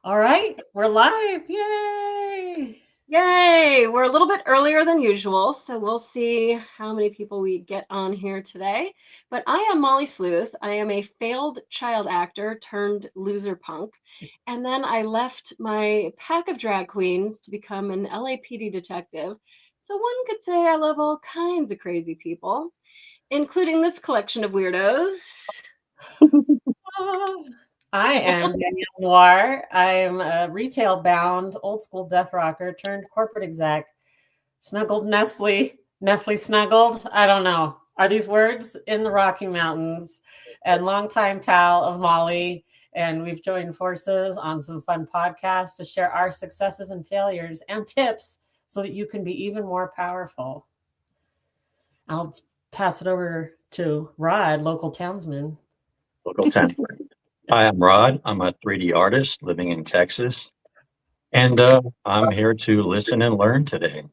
All right, we're live. Yay! Yay! We're a little bit earlier than usual, so we'll see how many people we get on here today. But I am Molly Sleuth. I am a failed child actor turned loser punk. And then I left my pack of drag queens to become an LAPD detective. So one could say I love all kinds of crazy people, including this collection of weirdos. Ah, I am Danielle Noir. I'm a retail bound, old school death rocker turned corporate exec. Snuggled Nestle snuggled. I don't know. Are these words in the Rocky Mountains? And longtime pal of Molly. And we've joined forces on some fun podcasts to share our successes and failures and tips so that you can be even more powerful. I'll pass it over to Rod, local townsman. Local template. Hi, I'm Rod. I'm a 3D artist living in Texas, and I'm here to listen and learn today.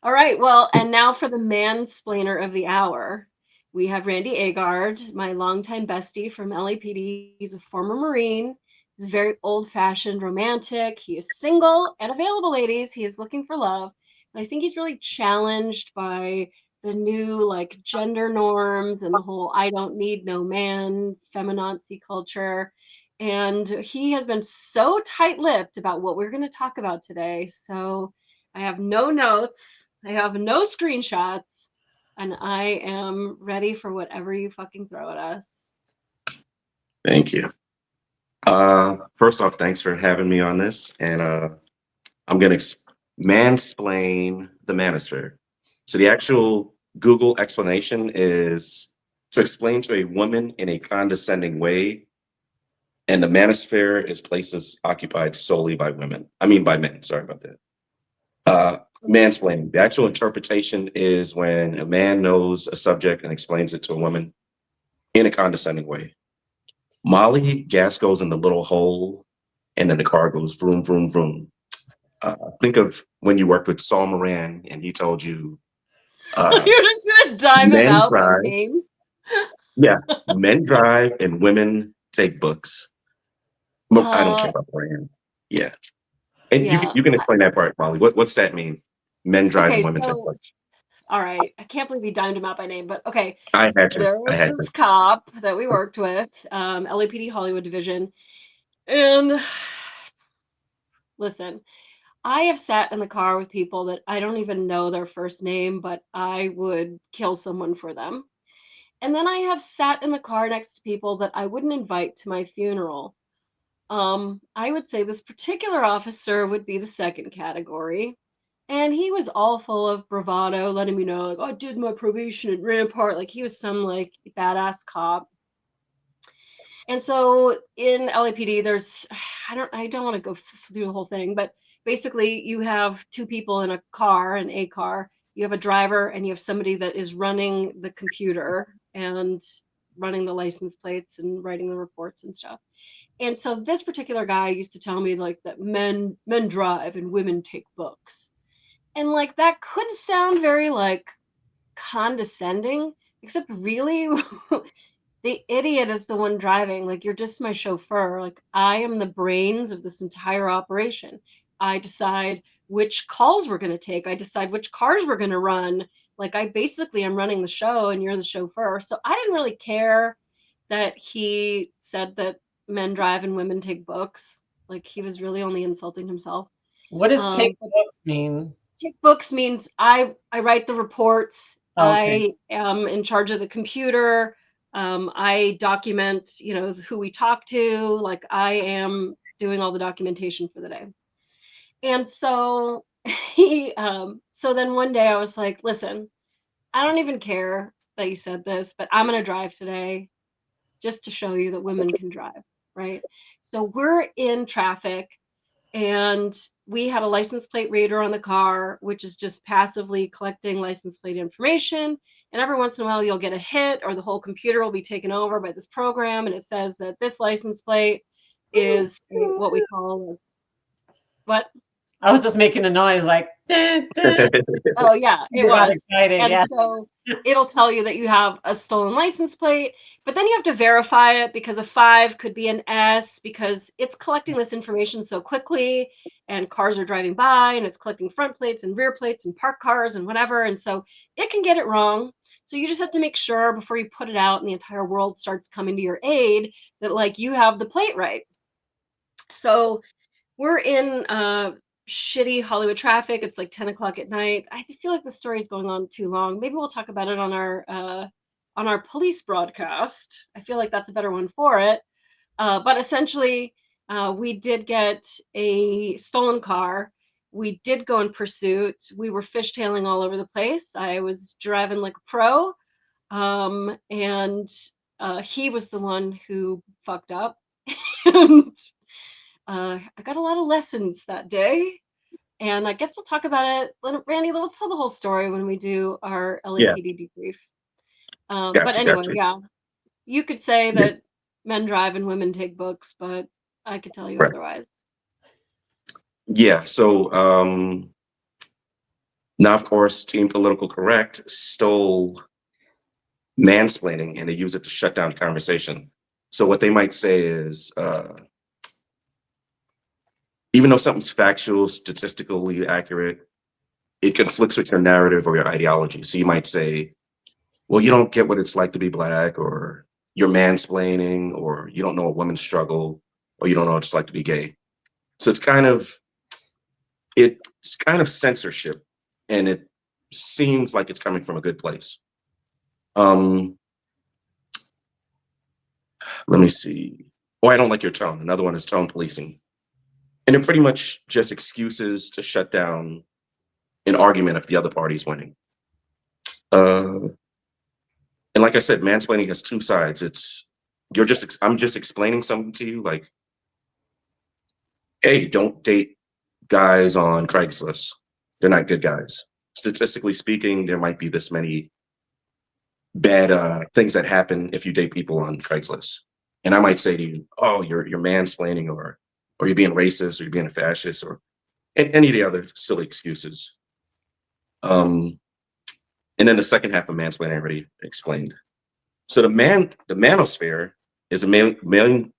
All right, well, and now for the mansplainer of the hour. We have Randy Agard, my longtime bestie from LAPD. He's a former Marine. He's very old fashioned romantic. He is single and available, ladies. He is looking for love. And I think he's really challenged by the new like gender norms and the whole I don't need no man feminazi culture. And he has been so tight lipped about what we're going to talk about today. So I have no notes. I have no screenshots, and I am ready for whatever you fucking throw at us. Thank you. First off, thanks for having me on this. And I'm going to mansplain the manosphere. So the actual Google explanation is to explain to a woman in a condescending way. And the manosphere is places occupied solely by women. I mean, by men. Sorry about that. Mansplaining. The actual interpretation is when a man knows a subject and explains it to a woman in a condescending way. Molly, gas goes in the little hole, and then the car goes vroom, vroom, vroom. Think of when you worked with Saul Moran and he told you, You're just gonna dime him men out by drive. name. Yeah, men drive and women take books. I don't care Uh, about brand. Yeah. And you can, yeah. you can explain that part, Molly. What's that mean? Men drive and Okay, women take so books. all right. I can't believe you dimed him out by name, but okay. I had to. There I was had to. this cop that we worked with, LAPD Hollywood Division, and listen, I have sat in the car with people that I don't even know their first name, but I would kill someone for them. And then I have sat in the car next to people that I wouldn't invite to my funeral. I would say this particular officer would be the second category. And he was all full of bravado, letting me know, like, oh, I did my probation at Rampart. Like he was some like badass cop. And so in LAPD, there's I don't want to go through the whole thing, but basically you have two people in a car, an A car. You have a driver and you have somebody that is running the computer and running the license plates and writing the reports and stuff. And so this particular guy used to tell me like that men drive and women take books. And like that could sound very like condescending, except really the idiot is the one driving. Like, you're just my chauffeur. Like, I am the brains of this entire operation. I decide which calls we're going to take. I decide which cars we're going to run. Like, I basically am running the show and you're the chauffeur. So I didn't really care that he said that men drive and women take books. Like, he was really only insulting himself. What does take But books mean? take books means I write the reports. Okay. I am in charge of the computer. I document, who we talk to. Like I am doing all the documentation for the day. And so so then one day I was like, listen, I don't even care that you said this, but I'm gonna drive today just to show you that women can drive, right? So we're in traffic and we had a license plate reader on the car, which is just passively collecting license plate information. And every once in a while, you'll get a hit, or the whole computer will be taken over by this program, and it says that this license plate is what we call what? I was just making a noise like, dun, dun. Oh yeah, it You got was. excited, And yeah. so it'll tell you that you have a stolen license plate, but then you have to verify it because a 5 could be an S because it's collecting this information so quickly and cars are driving by and it's collecting front plates and rear plates and parked cars and whatever. And so it can get it wrong. So you just have to make sure before you put it out and the entire world starts coming to your aid that like you have the plate right. So we're in shitty Hollywood traffic. It's like 10 o'clock at night. I feel like the story's going on too long. Maybe we'll talk about it on our police broadcast. I feel like that's a better one for it. But essentially, we did get a stolen car. We did go in pursuit. We were fishtailing all over the place. I was driving like a pro, and he was the one who fucked up. And I got a lot of lessons that day, and I guess we'll talk about it. Randy, let's tell the whole story when we do our Yeah. LAPD debrief. Gotcha, But anyway, gotcha. yeah, you could say Yeah. that men drive and women take books, but I could tell you Right. otherwise. Yeah. So now, of course, Team Political Correct stole mansplaining and they use it to shut down conversation. So what they might say is, even though something's factual, statistically accurate, it conflicts with your narrative or your ideology. So you might say, well, you don't get what it's like to be Black, or you're mansplaining, or you don't know a woman's struggle, or you don't know what it's like to be gay. So it's kind of censorship, and it seems like it's coming from a good place. Let me see. Oh, I don't like your tone. Another one is tone policing. And they're pretty much just excuses to shut down an argument if the other party's winning. And like I said, mansplaining has two sides. I'm just explaining something to you, like, hey, don't date guys on Craigslist. They're not good guys. Statistically speaking, there might be this many bad things that happen if you date people on Craigslist. And I might say to you, oh, you're mansplaining, or you're being racist, or you're being a fascist, or any of the other silly excuses. And then the second half of mansplaining I already explained. So the manosphere is the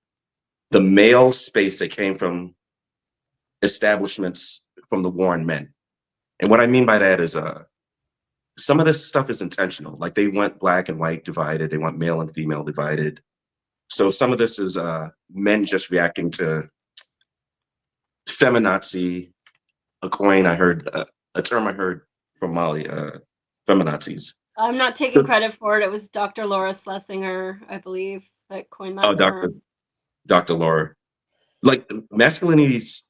male space that came from establishments from the war on men. And what I mean by that is some of this stuff is intentional. Like they want Black and white divided, they want male and female divided. So some of this is men just reacting to feminazi, a term I heard from Molly, feminazis. I'm not taking credit for it. It was Dr. Laura Schlesinger, I believe, that coined that term. Dr. Laura. Like, masculinity's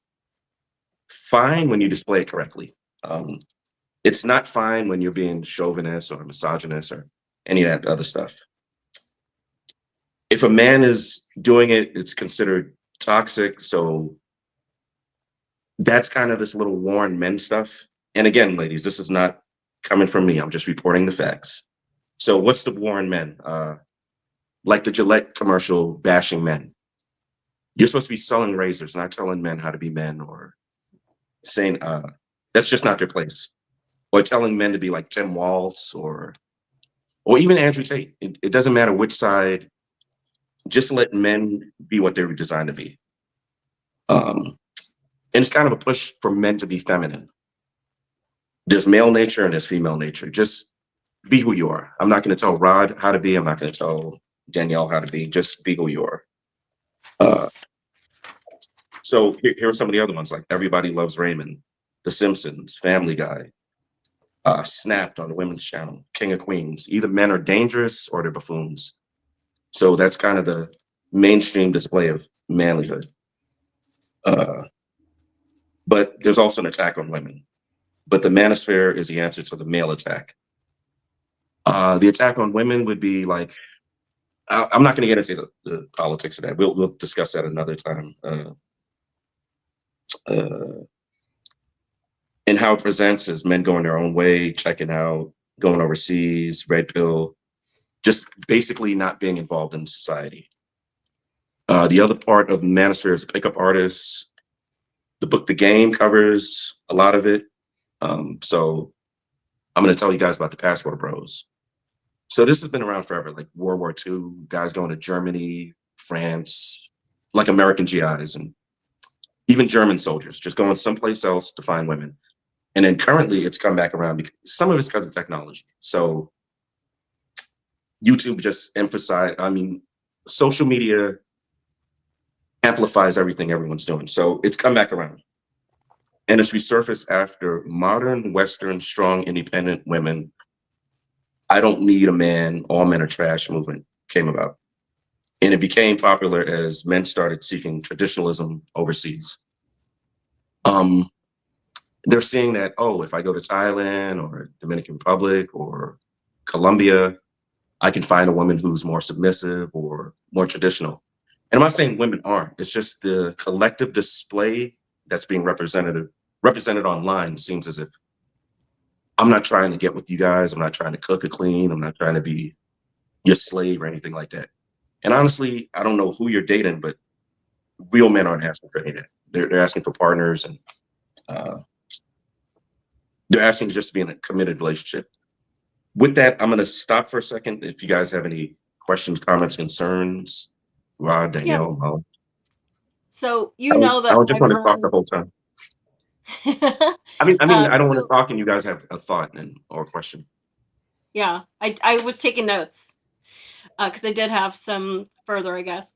fine when you display it correctly. It's not fine when you're being chauvinist or misogynist or any of that other stuff. If a man is doing it, it's considered toxic. So that's kind of this little war on men stuff. And again, ladies, this is not coming from me. I'm just reporting the facts. So what's the war on men? Like the Gillette commercial bashing men. You're supposed to be selling razors, not telling men how to be men, or saying that's just not their place. Or telling men to be like Tim Waltz or even Andrew Tate. It doesn't matter which side. Just let men be what they were designed to be. And it's kind of a push for men to be feminine. There's male nature and there's female nature. Just be who you are. I'm not going to tell Rod how to be. I'm not going to tell Danielle how to be. Just be who you are. So here are some of the other ones, like Everybody Loves Raymond, The Simpsons, Family Guy, Snapped on the Women's Channel, King of Queens. Either men are dangerous or they're buffoons. So that's kind of the mainstream display of manlyhood. But there's also an attack on women. But the manosphere is the answer to the male attack. The attack on women would be like, I'm not going to get into the politics of that. We'll discuss that another time. And how it presents is men going their own way, checking out, going overseas, red pill, just basically not being involved in society. The other part of the manosphere is pickup artists, The book The Game covers a lot of it. So I'm going to tell you guys about the Passport Bros. So this has been around forever, like World War II, guys going to Germany, France, like American GIs, and even German soldiers just going someplace else to find women. And then currently it's come back around because some of it's because of technology. So YouTube just social media amplifies everything everyone's doing. So it's come back around. And it's resurfaced after modern, Western, strong, independent women, I don't need a man, all men are trash movement came about. And it became popular as men started seeking traditionalism overseas. They're seeing that, oh, if I go to Thailand or Dominican Republic or Colombia, I can find a woman who's more submissive or more traditional. And I'm not saying women aren't. It's just the collective display that's being represented online seems as if I'm not trying to get with you guys. I'm not trying to cook or clean. I'm not trying to be your slave or anything like that. And honestly, I don't know who you're dating, but real men aren't asking for any of that. They're asking for partners, and they're asking just to be in a committed relationship. With that, I'm going to stop for a second. If you guys have any questions, comments, concerns, Rod, Danielle, Mo. So that I just I've want to talk run. the whole time. I don't want to So talk and you guys have a thought or a question. yeah, I was taking notes because I did have some further, I guess.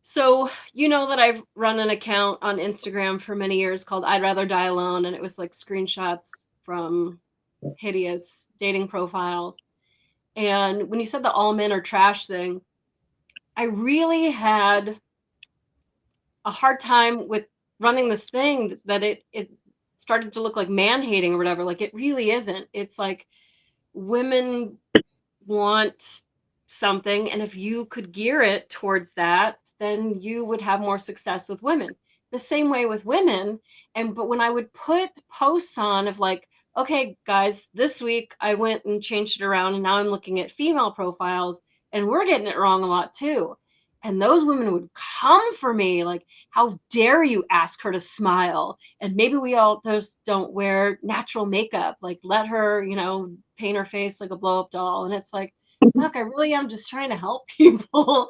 So that I've run an account on Instagram for many years called I'd Rather Die Alone, and it was like screenshots from hideous dating profiles. And when you said the all men are trash thing, I really had a hard time with running this thing that it started to look like man hating or whatever. Like it really isn't. It's like women want something, and if you could gear it towards that, then you would have more success with women. The same way with women. But when I would put posts on of like, okay guys, this week I went and changed it around and now I'm looking at female profiles and we're getting it wrong a lot too, and those women would come for me like, how dare you ask her to smile, and maybe we all just don't wear natural makeup, like let her paint her face like a blow up doll. And it's like, look, I really am just trying to help people.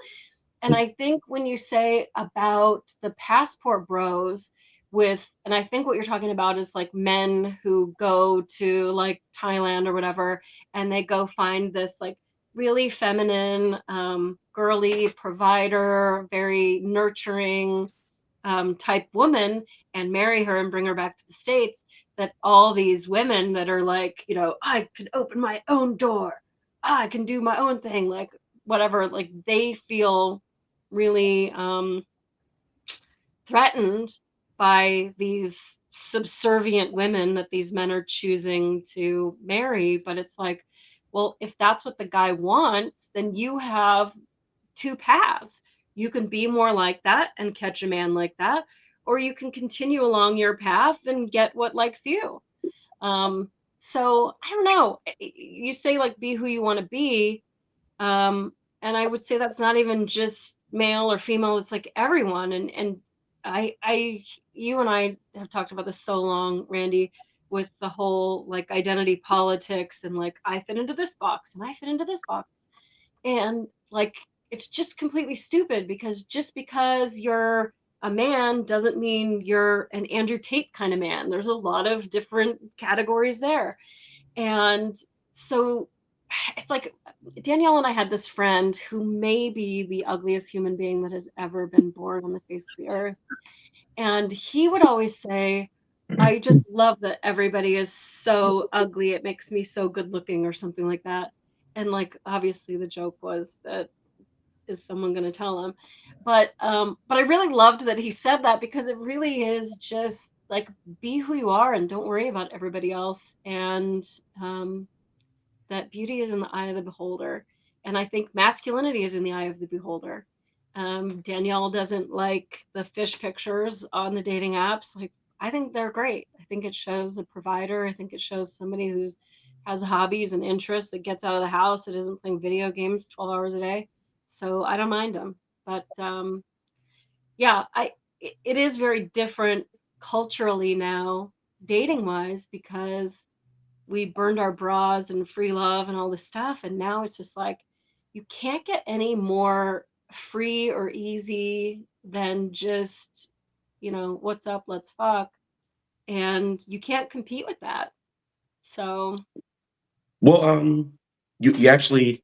And I think when you say about the passport bros and I think what you're talking about is like men who go to like Thailand or whatever, and they go find this like really feminine, girly provider, very nurturing type woman, and marry her and bring her back to the States. That all these women that are like, I can open my own door, I can do my own thing, like whatever, like they feel really threatened by these subservient women that these men are choosing to marry. But it's like, well, if that's what the guy wants, then you have two paths. You can be more like that and catch a man like that, or you can continue along your path and get what likes you. So I don't know. You say like be who you want to be, and I would say that's not even just male or female. It's like everyone. And you and I have talked about this so long, Randy, with the whole like identity politics and like I fit into this box and I fit into this box. And like, it's just completely stupid, because just because you're a man doesn't mean you're an Andrew Tate kind of man. There's a lot of different categories there. And so it's like Danielle and I had this friend who may be the ugliest human being that has ever been born on the face of the earth. And he would always say, I just love that everybody is so ugly. It makes me so good looking, or something like that. And like, obviously the joke was that, is someone going to tell him? But I really loved that he said that, because it really is just like, be who you are and don't worry about everybody else. And that beauty is in the eye of the beholder. And I think masculinity is in the eye of the beholder. Danielle doesn't like the fish pictures on the dating apps. Like, I think they're great. I think it shows a provider. I think it shows somebody who's has hobbies and interests, that gets out of the house, that isn't playing video games 12 hours a day. So I don't mind them. But yeah, it is very different culturally now, dating wise, because we burned our bras and free love and all this stuff. And now it's just like, you can't get any more free or easy than just, what's up, let's fuck. And you can't compete with that. So, Well, you actually,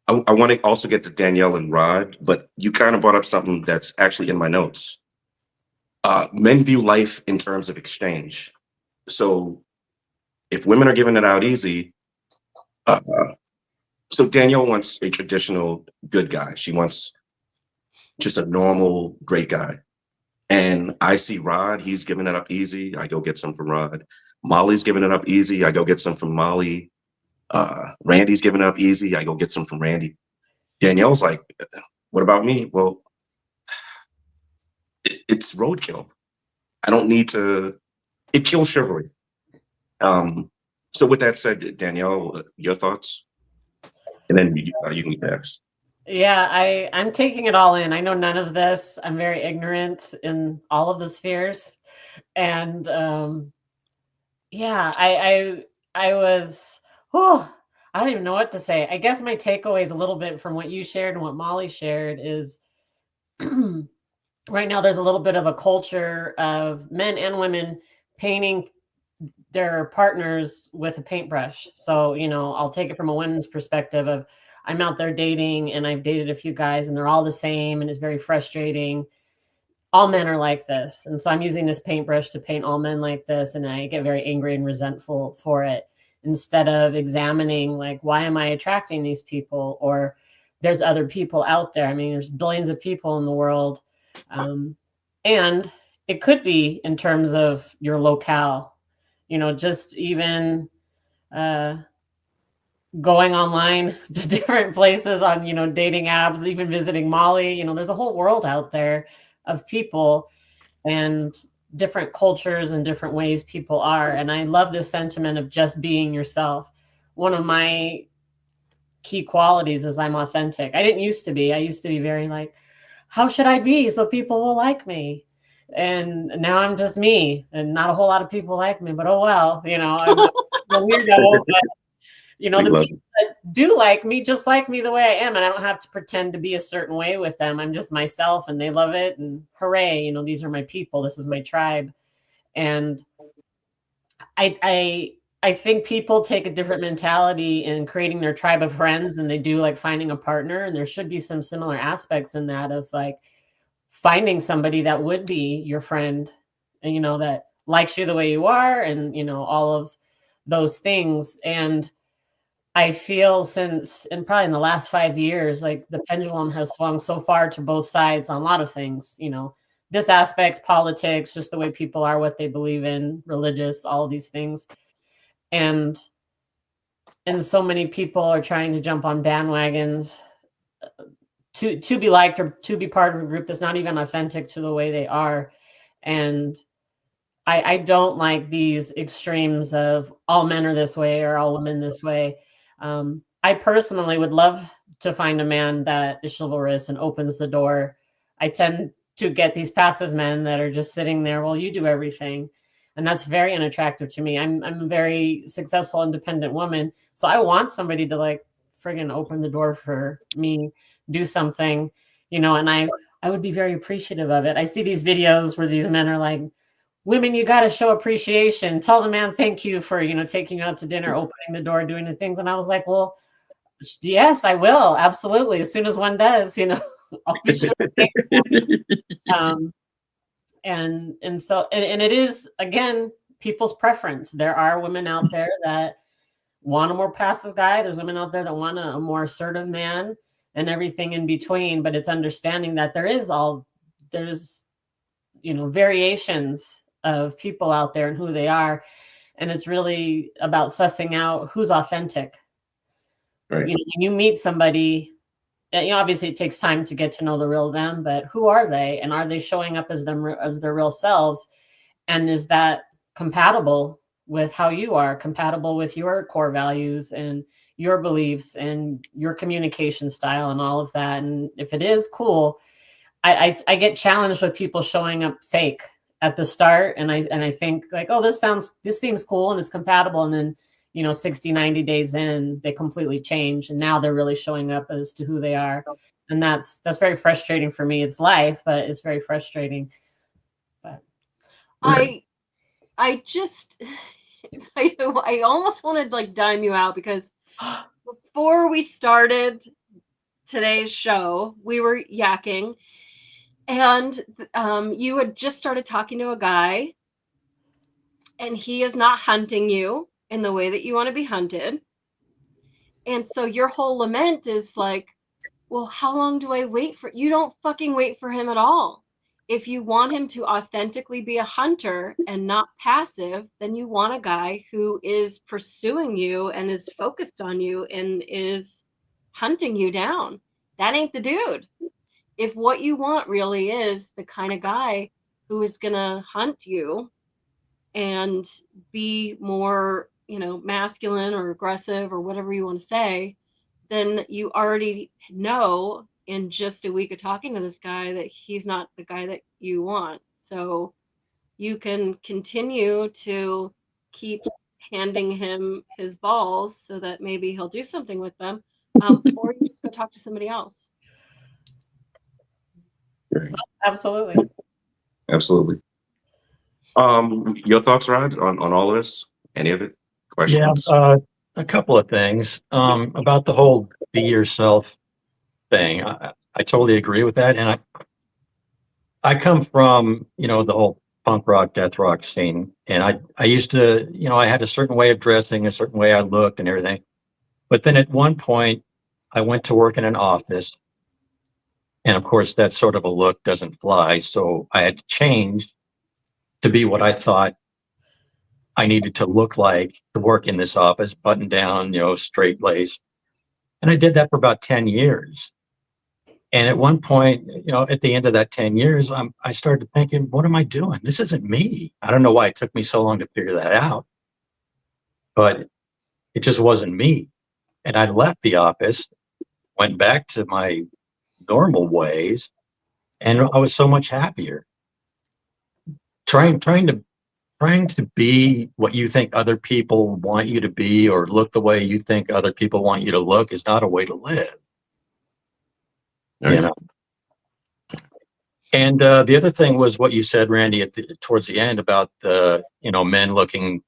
I want to also get to Danielle and Rod, but you kind of brought up something that's actually in my notes. Men view life in terms of exchange. So if women are giving it out easy, uh, so Danielle wants a traditional good guy. She wants just a normal great guy. And I see Rod, he's giving it up easy. I go get some from Rod. Molly's giving it up easy. I go get some from Molly. Randy's giving it up easy. I go get some from Randy. Danielle's like, what about me? Well, it's roadkill. I don't need to, it kills chivalry. So with that said, Danielle, your thoughts? And then you can pass. Yeah, I'm taking it all in. I know none of this. I'm very ignorant in all of the spheres. And yeah, I was, oh, I don't even know what to say. I guess my takeaway is a little bit from what you shared and what Molly shared is right now there's a little bit of a culture of men and women painting their partners with a paintbrush. So, I'll take it from a women's perspective of I'm out there dating and I've dated a few guys and they're all the same and it's very frustrating. All men are like this. And so I'm using this paintbrush to paint all men like this. And I get very angry and resentful for it instead of examining, like, why am I attracting these people? Or there's other people out there. I mean, there's billions of people in the world. And it could be in terms of your locale, just even going online to different places on, dating apps, even visiting Molly, there's a whole world out there of people and different cultures and different ways people are. And I love this sentiment of just being yourself. One of my key qualities is I'm authentic. I didn't used to be. I used to be very like, how should I be so people will like me? And now I'm just me, and not a whole lot of people like me, but oh well, I'm a weirdo. But the people that do like me just like me the way I am, and I don't have to pretend to be a certain way with them. I'm just myself, and they love it. And hooray, these are my people. This is my tribe. And I think people take a different mentality in creating their tribe of friends than they do like finding a partner. And there should be some similar aspects in that of like finding somebody that would be your friend and, that likes you the way you are and, all of those things. And I feel and probably in the last 5 years, like the pendulum has swung so far to both sides on a lot of things, this aspect, politics, just the way people are, what they believe in, religious, all of these things. And so many people are trying to jump on bandwagons to be liked or to be part of a group that's not even authentic to the way they are. And I don't like these extremes of all men are this way or all women this way. I personally would love to find a man that is chivalrous and opens the door. I tend to get these passive men that are just sitting there, well, you do everything. And that's very unattractive to me. I'm a very successful, independent woman. So I want somebody to like friggin' open the door for me, do something, and I would be very appreciative of it. I see these videos where these men are like, women, you got to show appreciation. Tell the man thank you for, taking you out to dinner, opening the door, doing the things. And I was like, well, yes, I will. Absolutely. As soon as one does, I'll be sure to thank them. And so it is, again, people's preference. There are women out there that want a more passive guy. There's women out there that want a more assertive man and everything in between. But it's understanding that there's variations of people out there and who they are. And it's really about sussing out who's authentic. Right. When you meet somebody, obviously it takes time to get to know the real them, but who are they? And are they showing up as their real selves? And is that compatible with how you are, compatible with your core values and your beliefs and your communication style and all of that? And if it is, cool. I get challenged with people showing up fake at the start, and I think like, oh, this seems cool and it's compatible, and then 60, 90 days in, they completely change, and now they're really showing up as to who they are, and that's very frustrating for me. It's life, but it's very frustrating. But I just I almost wanted to like dime you out, because before we started today's show, we were yakking, and you had just started talking to a guy, and he is not hunting you in the way that you want to be hunted. And so your whole lament is like, well, how long do I wait for? You don't fucking wait for him at all. If you want him to authentically be a hunter and not passive, then you want a guy who is pursuing you and is focused on you and is hunting you down. That ain't the dude. If what you want really is the kind of guy who is going to hunt you and be more, masculine or aggressive or whatever you want to say, then you already know in just a week of talking to this guy that he's not the guy that you want. So you can continue to keep handing him his balls so that maybe he'll do something with them, or you just go talk to somebody else. Absolutely. Your thoughts, Rod, on all of this? Any of it? Questions? Yeah, a couple of things about the whole be yourself thing. I totally agree with that, and I come from the whole punk rock, death rock scene, and I used to I had a certain way of dressing, a certain way I looked, and everything. But then at one point, I went to work in an office, and of course, that sort of a look doesn't fly. So I had to change to be what I thought I needed to look like to work in this office, button down, straight laced. And I did that for about 10 years. And at one point, at the end of that 10 years, I started thinking, what am I doing? This isn't me. I don't know why it took me so long to figure that out, but it just wasn't me. And I left the office, went back to my normal ways, and I was so much happier. Trying to be what you think other people want you to be, or look the way you think other people want you to look, is not a way to live. Nice. And the other thing was what you said, Randy, towards the end about men looking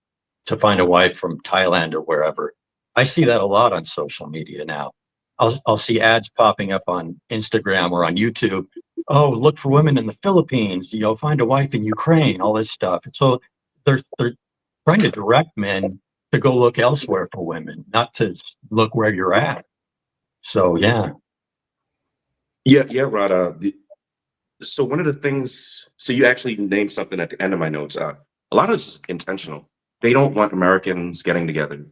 to find a wife from Thailand or wherever. I see that a lot on social media now. I'll see ads popping up on Instagram or on YouTube. Oh, look for women in the Philippines. Find a wife in Ukraine. All this stuff. So they're trying to direct men to go look elsewhere for women, not to look where you're at. So yeah, Rod. So one of the things, so you actually named something at the end of my notes. A lot of it's intentional. They don't want Americans getting together,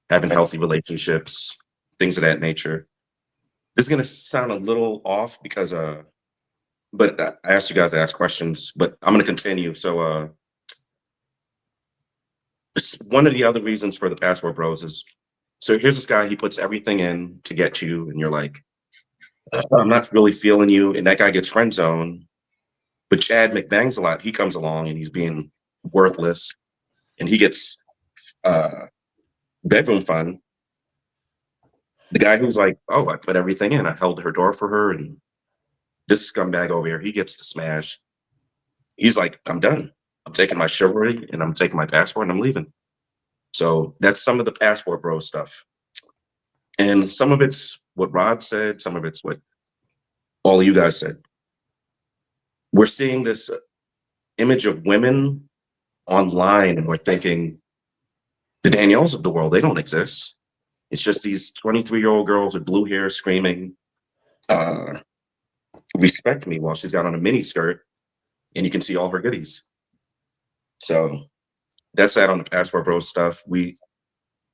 having healthy relationships, things of that nature. This is going to sound a little off because, but I asked you guys to ask questions, but I'm going to continue. So one of the other reasons for the Passport Bros is, so here's this guy, he puts everything in to get you, and you're like, I'm not really feeling you, and that guy gets friend zoned. But Chad McBangs a lot. He comes along and he's being worthless, and he gets bedroom fun. The guy who's like, oh, I put everything in. I held her door for her, and this scumbag over here, he gets to smash. He's like, I'm done. I'm taking my chivalry and I'm taking my passport and I'm leaving. So that's some of the Passport Bro stuff. And some of it's what Rod said. Some of it's what all of you guys said. We're seeing this image of women online, and we're thinking the Danielles of the world, they don't exist. It's just these 23-year-old girls with blue hair screaming, respect me, while she's got on a mini skirt and you can see all her goodies. So that's that on the Passport Bros stuff. We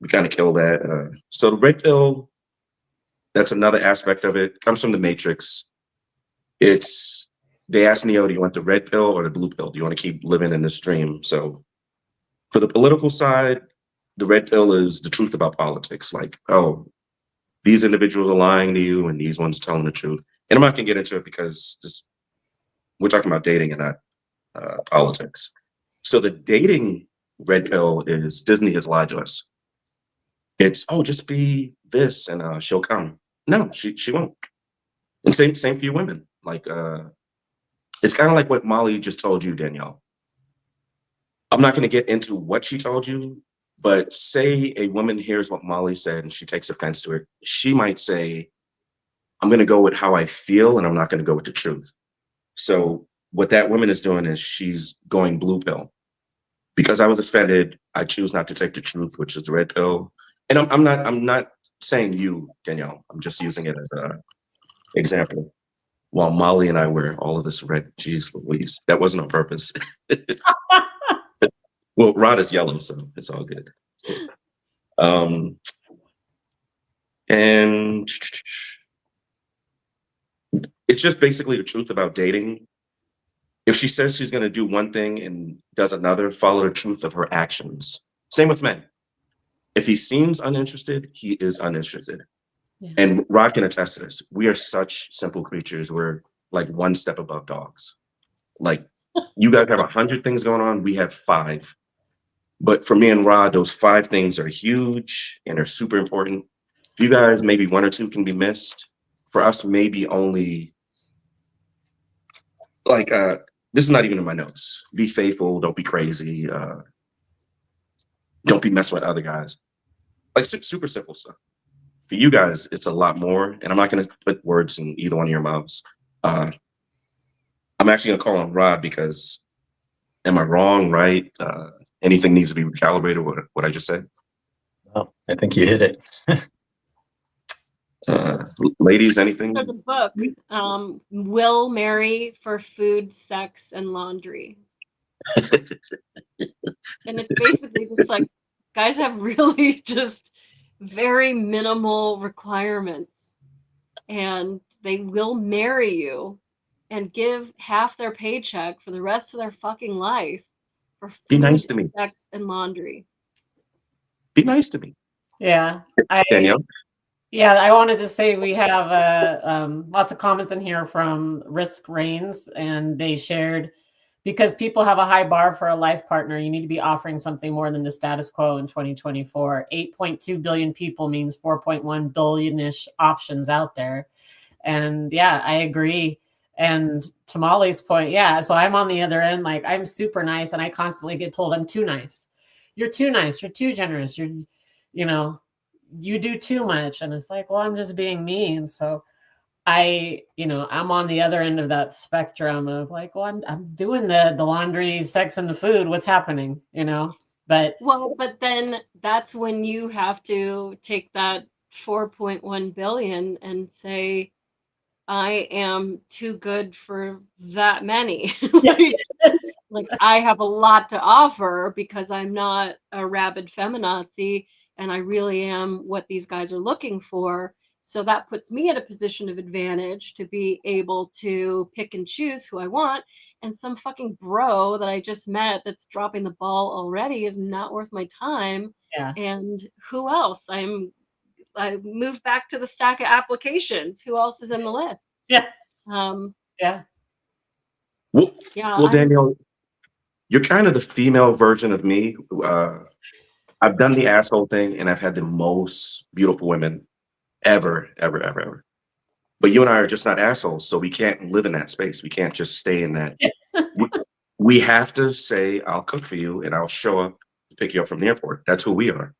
kind of kill that. So the red pill, that's another aspect of it. Comes from the Matrix. They asked Neo, do you want the red pill or the blue pill? Do you want to keep living in this dream? So for the political side, the red pill is the truth about politics. Like, oh, these individuals are lying to you and these ones telling the truth. And I'm not going to get into it because we're talking about dating and not politics. So the dating red pill is Disney has lied to us. It's, oh, just be this and she'll come. No, she won't. And same for you women. Like it's kind of like what Molly just told you, Danielle. I'm not going to get into what she told you, but say a woman hears what Molly said and she takes offense to it. She might say, I'm going to go with how I feel and I'm not going to go with the truth. So what that woman is doing is she's going blue pill. Because I was offended, I choose not to take the truth, which is the red pill. And I'm not saying you, Danielle. I'm just using it as an example. While Molly and I wear all of this red, geez Louise, that wasn't on purpose. Well, Rod is yellow, so it's all good. And it's just basically the truth about dating. If she says she's going to do one thing and does another, follow the truth of her actions. Same with men. If he seems uninterested, he is uninterested. Yeah. And Rod can attest to this. We are such simple creatures. We're like one step above dogs. Like you guys have 100 things going on. We have 5. But for me and Rod, those 5 things are huge and are super important. For you guys, maybe 1 or 2 can be missed. For us, maybe only like this is not even in my notes. Be faithful. Don't be crazy. Don't be messing with other guys. Like super simple stuff. For you guys, it's a lot more. And I'm not going to put words in either one of your mouths. I'm actually going to call on Rod because am I wrong, right? Anything needs to be recalibrated, what I just said? Well, I think you hit it. Ladies, anything? There's a book, Will Marry for Food, Sex, and Laundry. And it's basically just like, guys have really just very minimal requirements. And they will marry you and give half their paycheck for the rest of their fucking life for food, be nice to me. Sex, and laundry. Be nice to me. Yeah. Danielle? Yeah, I wanted to say we have lots of comments in here from Risk Reigns, and they shared, because people have a high bar for a life partner, you need to be offering something more than the status quo in 2024. 8.2 billion people means 4.1 billion-ish options out there. And yeah, I agree. And to Molly's point, yeah, so I'm on the other end, like I'm super nice and I constantly get told I'm too nice. You're too nice, you're too generous, you do too much. And it's like, well, I'm just being mean. So I'm on the other end of that spectrum of like, well, I'm doing the laundry, sex, and the food. What's happening, But then that's when you have to take that 4.1 billion and say, I am too good for that many. like I have a lot to offer because I'm not a rabid feminazi and I really am what these guys are looking for. So that puts me at a position of advantage to be able to pick and choose who I want. And some fucking bro that I just met that's dropping the ball already is not worth my time. Yeah. And who else? I moved back to the stack of applications. Who else is in the list? Yeah. Yeah. Well, Danielle, you're kind of the female version of me. I've done the asshole thing and I've had the most beautiful women ever. But you and I are just not assholes, so we can't live in that space. We can't just stay in that. we have to say, I'll cook for you and I'll show up to pick you up from the airport. That's who we are.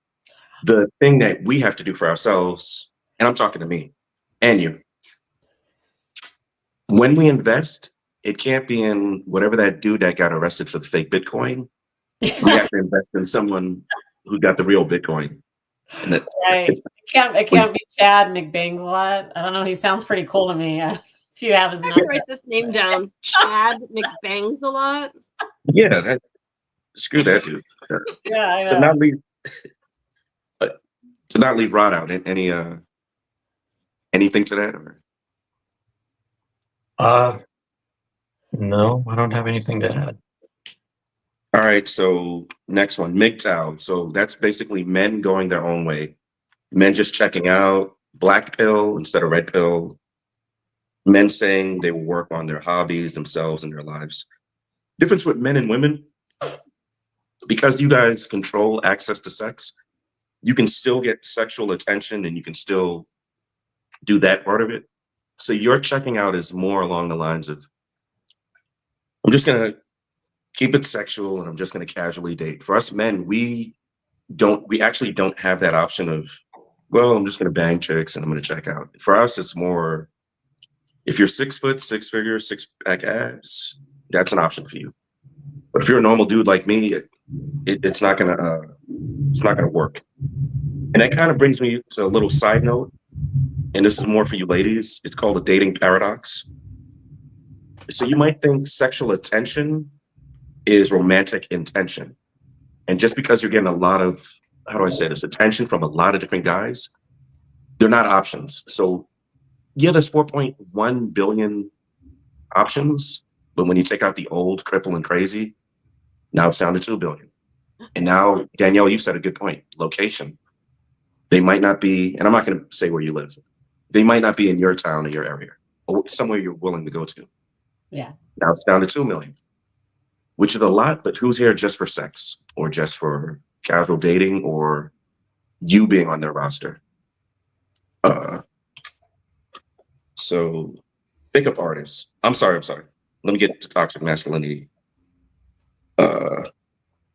The thing that we have to do for ourselves, and I'm talking to me and you, when we invest, it can't be in whatever that dude that got arrested for the fake Bitcoin. We have to invest in someone who got the real Bitcoin. Right. It can't be Chad McBangs a lot. I don't know. He sounds pretty cool to me. If you have his number. Write this name down. Chad McBangs a lot. Yeah. Screw that dude. Yeah, I know. To not leave Rod out. Anything to that? Or? No, I don't have anything to add. All right, so next one, MGTOW. So that's basically men going their own way. Men just checking out, black pill instead of red pill. Men saying they will work on their hobbies, themselves, and their lives. difference with men and women, because you guys control access to sex, you can still get sexual attention and you can still do that part of it. So your checking out is more along the lines of, I'm just going to keep it sexual and I'm just going to casually date. For us men, we actually don't have that option of, well, I'm just going to bang chicks and I'm going to check out. For us, it's more, if you're 6 foot, 6 figures, 6-pack abs, that's an option for you. But if you're a normal dude like me, it's not gonna work. And that kind of brings me to a little side note, and this is more for you ladies. It's called a dating paradox. So you might think sexual attention is romantic intention, and just because you're getting a lot of, how do I say this, attention from a lot of different guys, they're not options. So yeah, there's 4.1 billion options, but when you take out the old, cripple, and crazy, now it's down to 2 billion. And now, Danielle, you said a good point. Location. They might not be, and I'm not going to say where you live. They might not be in your town or your area, or somewhere you're willing to go to. Yeah. Now it's down to 2 million, which is a lot, but who's here just for sex or just for casual dating or you being on their roster? So pickup artists. I'm sorry. Let me get to toxic masculinity.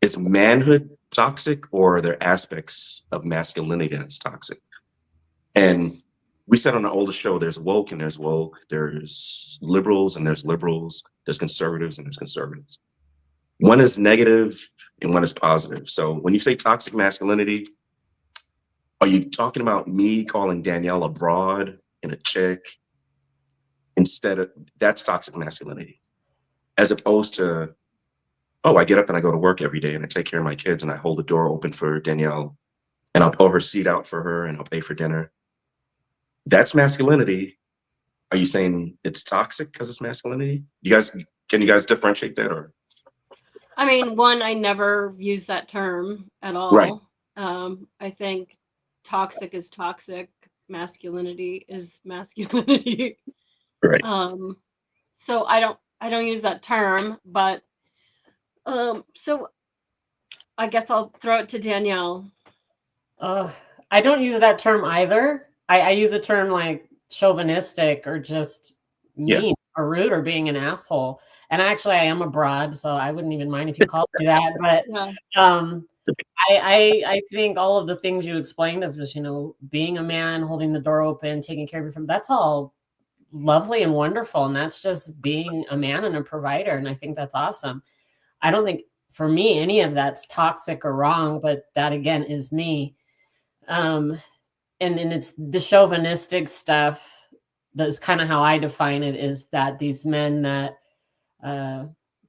Is manhood toxic, or are there aspects of masculinity that's toxic? And we said on the oldest show, there's woke and there's woke, there's liberals and there's liberals, there's conservatives and there's conservatives. One is negative and one is positive. So when you say toxic masculinity, are you talking about me calling Danielle a broad and a chick instead of, that's toxic masculinity, as opposed to, oh, I get up and I go to work every day and I take care of my kids and I hold the door open for Danielle and I'll pull her seat out for her and I'll pay for dinner. That's masculinity. Are you saying it's toxic because it's masculinity? Can you guys differentiate that? Or I mean, one, I never use that term at all. Right. I think toxic is toxic. Masculinity is masculinity. Right. So I don't use that term, but so I guess I'll throw it to Danielle. I don't use that term either. I use the term like chauvinistic or just mean or rude or being an asshole. And actually, I am a broad, so I wouldn't even mind if you called me that. But I think all of the things you explained of just, being a man, holding the door open, taking care of your family, that's all lovely and wonderful. And that's just being a man and a provider. And I think that's awesome. I don't think for me, any of that's toxic or wrong, but that again is me. And it's the chauvinistic stuff. That's kind of how I define it, is that these men that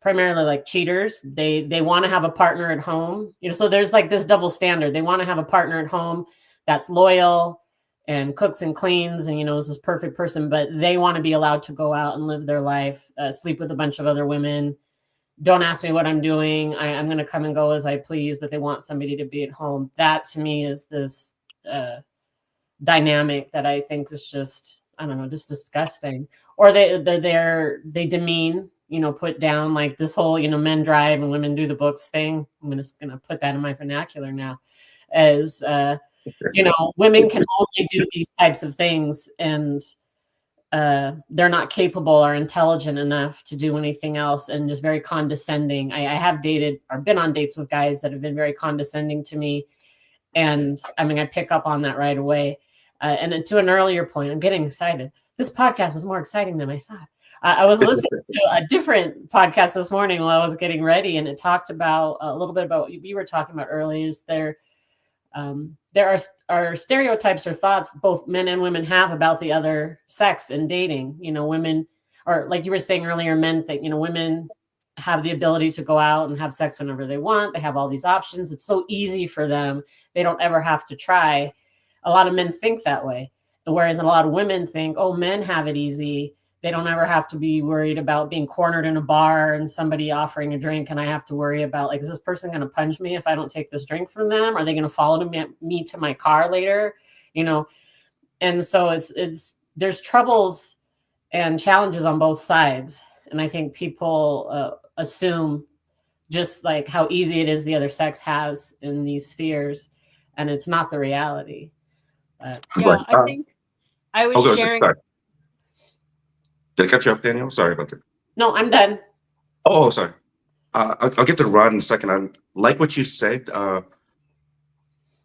primarily like cheaters, they want to have a partner at home, so there's like this double standard. They want to have a partner at home that's loyal and cooks and cleans and, is this perfect person, but they want to be allowed to go out and live their life, sleep with a bunch of other women. Don't ask me what I'm doing. I'm going to come and go as I please, but they want somebody to be at home. That to me is this dynamic that I think is just, I don't know, just disgusting. Or they demean, put down like this whole, men drive and women do the books thing. I'm just going to put that in my vernacular now as, women can only do these types of things and they're not capable or intelligent enough to do anything else, and just very condescending. I have dated or been on dates with guys that have been very condescending to me. And I mean, I pick up on that right away. And to an earlier point, I'm getting excited. This podcast was more exciting than I thought. I was listening to a different podcast this morning while I was getting ready, and it talked about a little bit about what you were talking about earlier. Is there are stereotypes or thoughts both men and women have about the other sex and dating. Women, or like you were saying earlier, men think, women have the ability to go out and have sex whenever they want. They have all these options. It's so easy for them. They don't ever have to try. A lot of men think that way. Whereas a lot of women think, oh, men have it easy. They don't ever have to be worried about being cornered in a bar and somebody offering a drink. And I have to worry about, like, is this person going to punch me if I don't take this drink from them? Are they going to follow me to my car later? And so there's troubles and challenges on both sides. And I think people assume just like how easy it is the other sex has in these spheres, and it's not the reality. But Yeah, I think I was sharing. Sorry. Did I cut you up, Danielle? Sorry about that. no, I'm done. Oh, sorry. I'll get to Rod in a second. I like what you said. I'm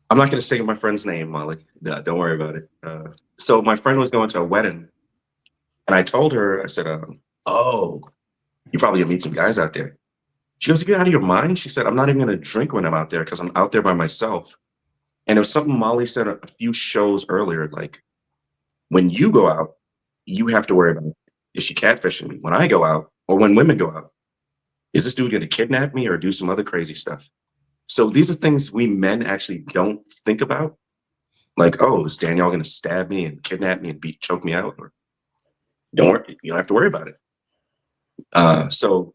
not going to say my friend's name, Molly. No, don't worry about it. So my friend was going to a wedding, and I told her, I said, "Oh, you probably gonna meet some guys out there." She goes, "You out of your mind?" She said, "I'm not even going to drink when I'm out there because I'm out there by myself." And it was something Molly said a few shows earlier, like, when you go out, you have to worry about, is she catfishing me? When I go out, or when women go out, is this dude going to kidnap me or do some other crazy stuff? So these are things we men actually don't think about. Like, oh, is Danielle going to stab me and kidnap me and choke me out? Or don't worry, you don't have to worry about it. So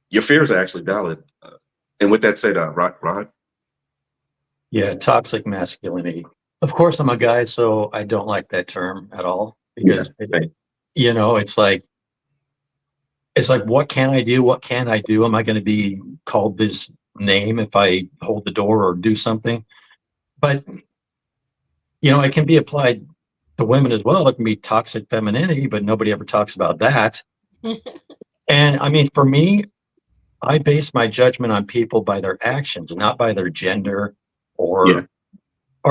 your fears are actually valid. And with that said, Rod? Yeah, toxic masculinity. Of course, I'm a guy, so I don't like that term at all because it's like what can I do? What can I do? Am I going to be called this name if I hold the door or do something? But it can be applied to women as well. It can be toxic femininity, but nobody ever talks about that. And I mean, for me, I base my judgment on people by their actions, not by their gender or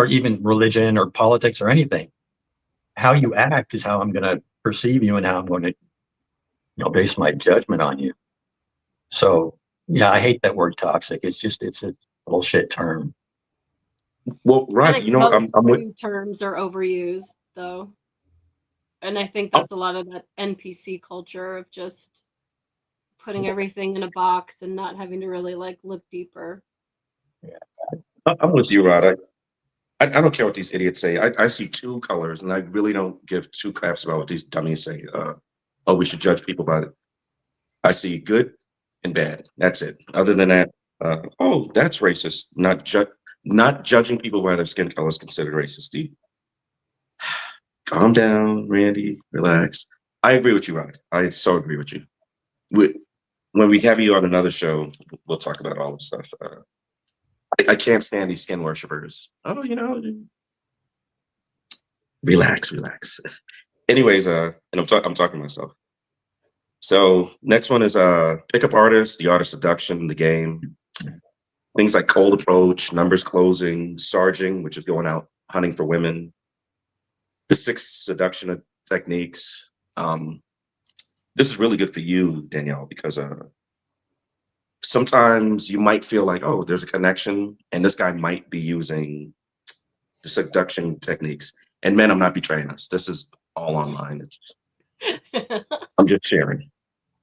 even religion or politics or anything. How you act is how I'm going to perceive you and how I'm going to, base my judgment on you. So, yeah, I hate that word toxic. It's a bullshit term. Well, Rod, I'm with terms are overused though. And I think that's a lot of that NPC culture of just putting everything in a box and not having to really like look deeper. Yeah, I'm with you, Rod. I don't care what these idiots say. I see two colors, and I really don't give two craps about what these dummies say. We should judge people by it. I see good and bad. That's it. Other than that, that's racist. Not judging people by their skin color is considered racist. Calm down, Randy. Relax. I agree with you, Rod. I so agree with you. When we have you on another show, we'll talk about all this stuff. I can't stand these skin worshipers. Oh, relax. Anyways, and I'm talking to myself. So next one is pickup artist, the art of seduction, the game. Things like cold approach, numbers closing, sarging, which is going out hunting for women. The 6 seduction techniques. This is really good for you, Danielle, because sometimes you might feel like, oh, there's a connection, and this guy might be using the seduction techniques. And men, I'm not betraying us. This is all online. I'm just sharing.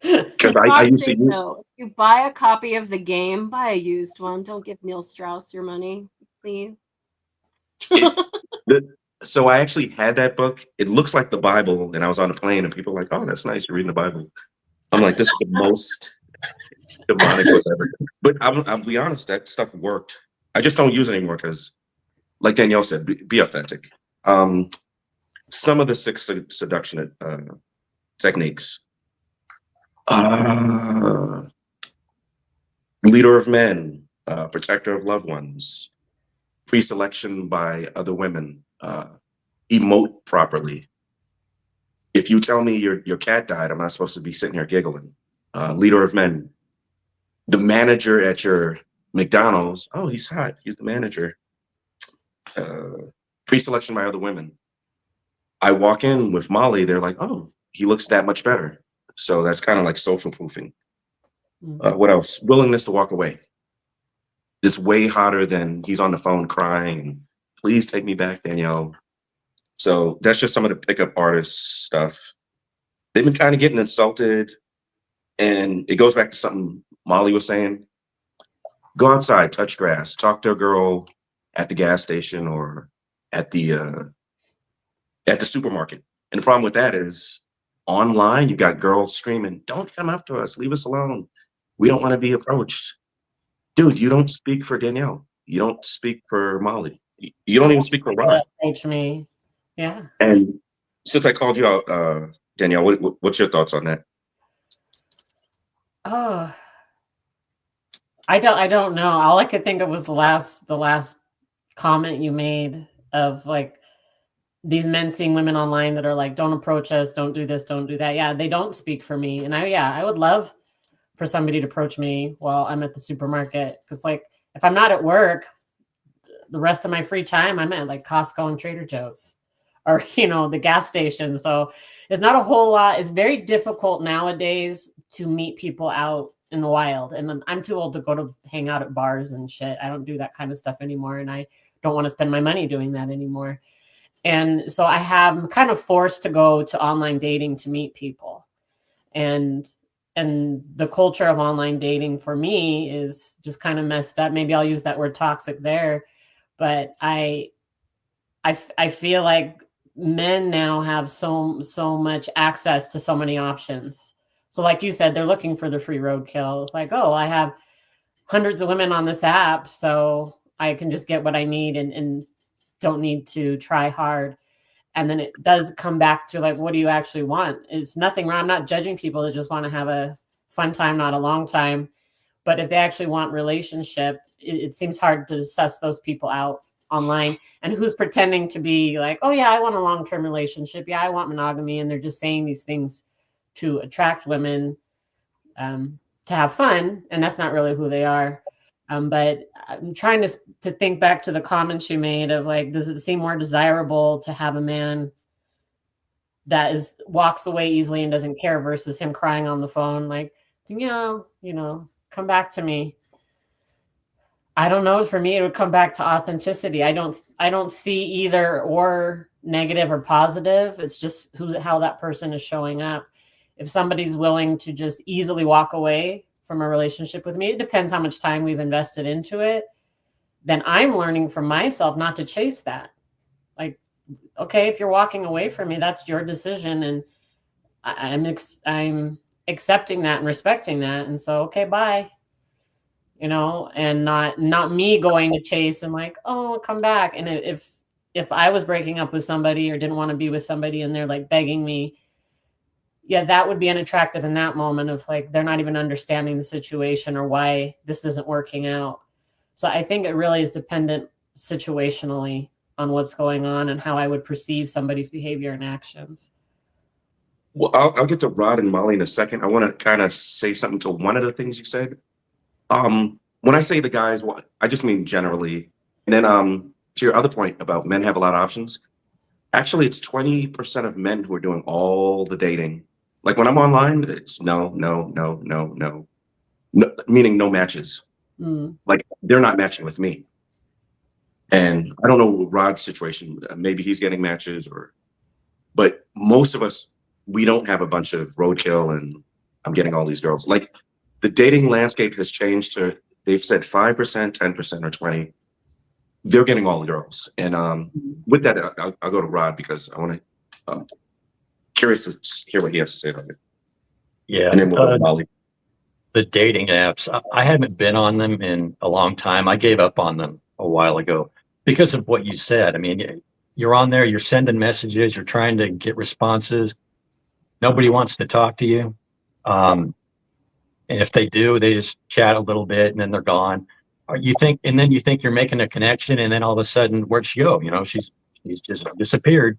Because I used to. If you buy a copy of the game, buy a used one. Don't give Neil Strauss your money, please. So I actually had that book. It looks like the Bible, and I was on a plane, and people were like, "Oh, that's nice. You're reading the Bible." I'm like, "This is the most demonic book ever." But I'll be honest, that stuff worked. I just don't use it anymore because, like Danielle said, be authentic. Some of the 6 seduction techniques. Leader of men, protector of loved ones, pre-selection by other women, emote properly. If you tell me your cat died, I'm not supposed to be sitting here giggling. Leader of men, the manager at your McDonald's. Oh, he's hot. He's the manager. Pre-selection by other women. I walk in with Molly. They're like, oh, he looks that much better. So that's kind of like social proofing. What else? Willingness to walk away. It's way hotter than he's on the phone crying and please take me back, Danielle. So that's just some of the pickup artist stuff. They've been kind of getting insulted, and it goes back to something Molly was saying. Go outside, touch grass, talk to a girl at the gas station or at the supermarket. And the problem with that is online, you've got girls screaming, "Don't come up to us, leave us alone. We don't want to be approached." Dude, you don't speak for Danielle. You don't speak for Molly. You don't even speak for Rod. Approach me. Yeah. And since I called you out, Danielle, what's your thoughts on that? Oh, I don't know. All I could think of was the last comment you made of like these men seeing women online that are like, don't approach us, don't do this, don't do that. Yeah, they don't speak for me. And I would love for somebody to approach me while I'm at the supermarket. Because like if I'm not at work, the rest of my free time I'm at like Costco and Trader Joe's or the gas station. So it's not a whole lot. It's very difficult nowadays to meet people out in the wild. And I'm too old to go to hang out at bars and shit. I don't do that kind of stuff anymore. And I don't want to spend my money doing that anymore. And so I'm kind of forced to go to online dating to meet people. And the culture of online dating for me is just kind of messed up. Maybe I'll use that word toxic there, but I feel like men now have so much access to so many options. So like you said, they're looking for the free roadkill. It's like, oh, I have hundreds of women on this app, so I can just get what I need and don't need to try hard. And then it does come back to like, what do you actually want? It's nothing wrong. I'm not judging people that just want to have a fun time, not a long time. But if they actually want relationship, it seems hard to suss those people out online. And who's pretending to be like, oh yeah, I want a long-term relationship. Yeah, I want monogamy. And they're just saying these things to attract women, to have fun. And that's not really who they are. But I'm trying to think back to the comments you made of like, does it seem more desirable to have a man that walks away easily and doesn't care versus him crying on the phone like, come back to me? I don't know. For me, it would come back to authenticity. I don't see either or negative or positive. It's just how that person is showing up. If somebody's willing to just easily walk away from a relationship with me, it depends how much time we've invested into it. Then I'm learning from myself not to chase that. Like, okay, if you're walking away from me, that's your decision, and I'm accepting that and respecting that. And so, okay, bye. And not me going to chase and like, oh, come back. And if I was breaking up with somebody or didn't want to be with somebody and they're like begging me, yeah, that would be unattractive in that moment of like, they're not even understanding the situation or why this isn't working out. So I think it really is dependent situationally on what's going on and how I would perceive somebody's behavior and actions. Well, I'll get to Rod and Molly in a second. I want to kind of say something to one of the things you said. When I say the guys, well, I just mean generally. And then to your other point about men have a lot of options. Actually, it's 20% of men who are doing all the dating. Like when I'm online, it's no, meaning no matches. Like they're not matching with me. And I don't know Rod's situation. Maybe he's getting matches, but most of us, we don't have a bunch of roadkill and I'm getting all these girls. Like the dating landscape has changed to, they've said 5%, 10%, or 20%. They're getting all the girls. And with that, I'll go to Rod because I want to, curious to hear what he has to say about it. Yeah. And then we'll go to Molly. The dating apps, I haven't been on them in a long time. I gave up on them a while ago because of what you said. I mean, you're on there, you're sending messages, you're trying to get responses. Nobody wants to talk to you. And if they do, they just chat a little bit and then they're gone. And then you think you're making a connection, and then all of a sudden, where'd she go? She's just disappeared.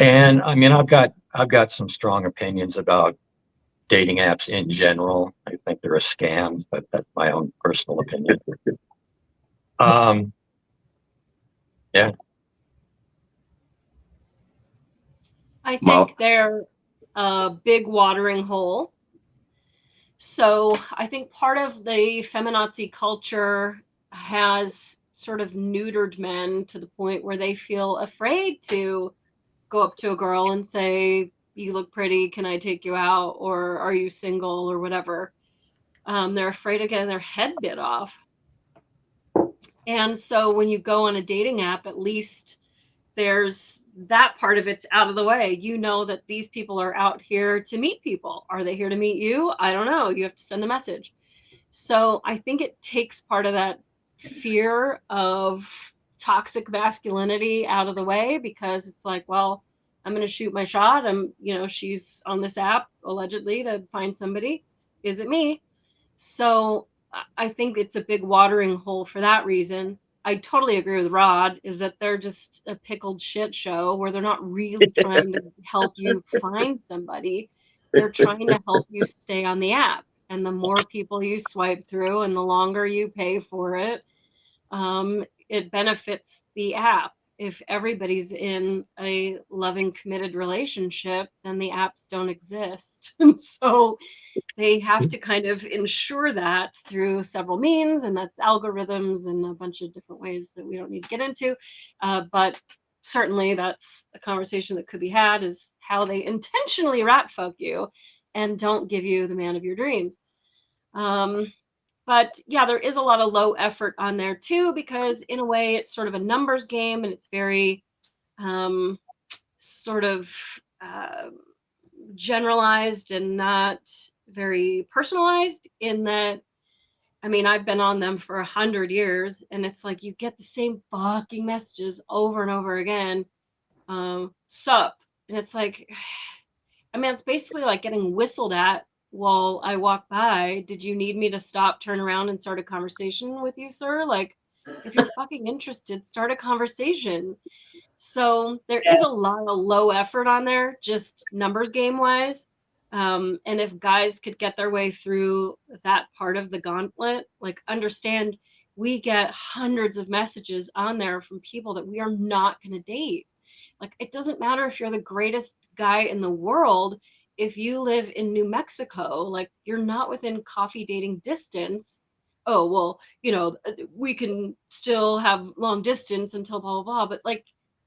And I mean, I've got some strong opinions about dating apps in general. I think they're a scam, but that's my own personal opinion. Yeah. I think they're a big watering hole. So I think part of the feminazi culture has sort of neutered men to the point where they feel afraid to go up to a girl and say, you look pretty, can I take you out? Or are you single or whatever? They're afraid of getting their head bit off. And so when you go on a dating app, at least there's that part of it's out of the way. You know that these people are out here to meet people. Are they here to meet you? I don't know. You have to send a message. So I think it takes part of that fear of toxic masculinity out of the way, because it's like, well, I'm going to shoot my shot. She's on this app allegedly to find somebody. Is it me? So I think it's a big watering hole for that reason. I totally agree with Rod, is that they're just a pickled shit show where they're not really trying to help you find somebody. They're trying to help you stay on the app. And the more people you swipe through and the longer you pay for it, it benefits the app. If everybody's in a loving, committed relationship, then the apps don't exist. And so they have to kind of ensure that through several means, and that's algorithms and a bunch of different ways that we don't need to get into. But certainly that's a conversation that could be had, is how they intentionally rat fuck you and don't give you the man of your dreams. But yeah, there is a lot of low effort on there too, because in a way it's sort of a numbers game, and it's very sort of generalized and not very personalized, in that, I mean, I've been on them for 100 years, and it's like you get the same fucking messages over and over again. Sup. And it's like, I mean, it's basically like getting whistled at while I walk by. Did you need me to stop, turn around, and start a conversation with you, sir? Like, if you're fucking interested, start a conversation. So there is a lot of low effort on there, just numbers game wise. And if guys could get their way through that part of the gauntlet, like, understand we get hundreds of messages on there from people that we are not going to date. Like, it doesn't matter if you're the greatest guy in the world. If you live in New Mexico, like, you're not within coffee dating distance. Oh, well, you know, we can still have long distance until blah, blah, blah. But like,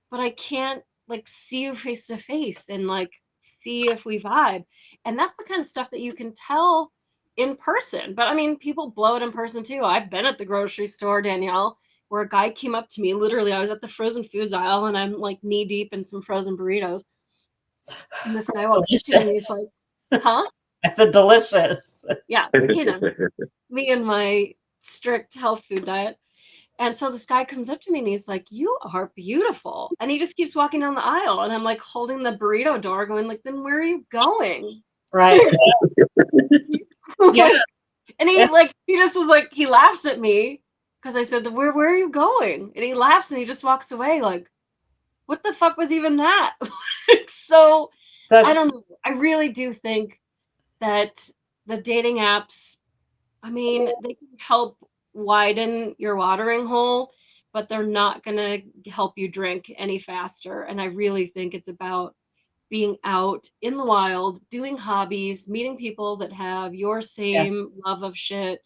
but I can't like see you face to face and like see if we vibe. And that's the kind of stuff that you can tell in person. But I mean, people blow it in person too. I've been at the grocery store, Danielle, where a guy came up to me. Literally, I was at the frozen foods aisle and I'm like knee deep in some frozen burritos. And this guy walks up to me and he's like, huh? It's a delicious. Yeah, you know, me and my strict health food diet. And so this guy comes up to me and he's like, you are beautiful. And he just keeps walking down the aisle. And I'm like holding the burrito door going like, then where are you going? Right. Like, and he just was like, he laughs at me because I said, where are you going? And he laughs and he just walks away like, what the fuck was even that? So I don't know. I really do think that the dating apps, I mean, they can help widen your watering hole, but they're not going to help you drink any faster. And I really think it's about being out in the wild, doing hobbies, meeting people that have your same love of shit.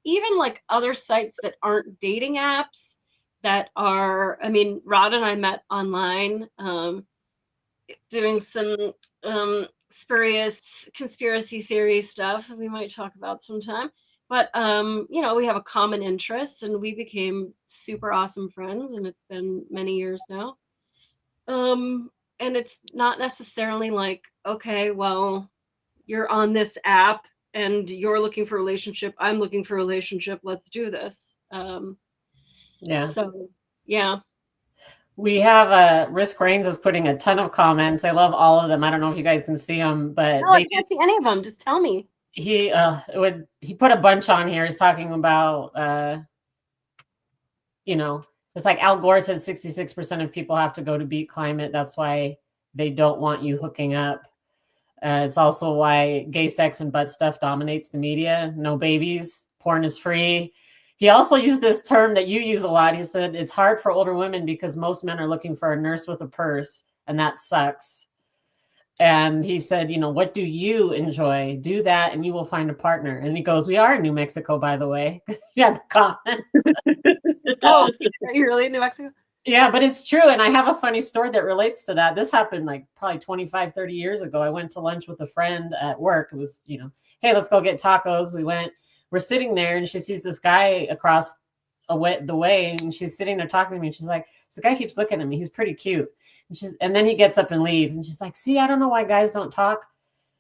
Even like other sites that aren't dating apps that are, I mean, Rod and I met online doing some spurious conspiracy theory stuff that we might talk about sometime. But you know, we have a common interest and we became super awesome friends, and it's been many years now. And it's not necessarily like, okay, well, you're on this app and you're looking for a relationship, I'm looking for a relationship, let's do this. Yeah. So yeah. We have Risk Reigns is putting a ton of comments. I love all of them. I don't know if you guys can see them, but no, I can't see any of them. Just tell me. He put a bunch on here. He's talking about you know, it's like Al Gore said 66% of people have to go to beat climate. That's why they don't want you hooking up. It's also why gay sex and butt stuff dominates the media. No babies, porn is free. He also used this term that you use a lot. He said it's hard for older women because most men are looking for a nurse with a purse, and that sucks. And he said, you know, what do you enjoy? Do that and you will find a partner. And he goes, we are in New Mexico, by the way. Yeah, the comment. Oh, are you really in New Mexico? Yeah, but it's true. And I have a funny story that relates to that. This happened like probably 25, 30 years ago. I went to lunch with a friend at work. It was, you know, hey, let's go get tacos. We're sitting there and she sees this guy across the way and she's sitting there talking to me. And she's like, this guy keeps looking at me. He's pretty cute. And then he gets up and leaves. And she's like, see, I don't know why guys don't talk.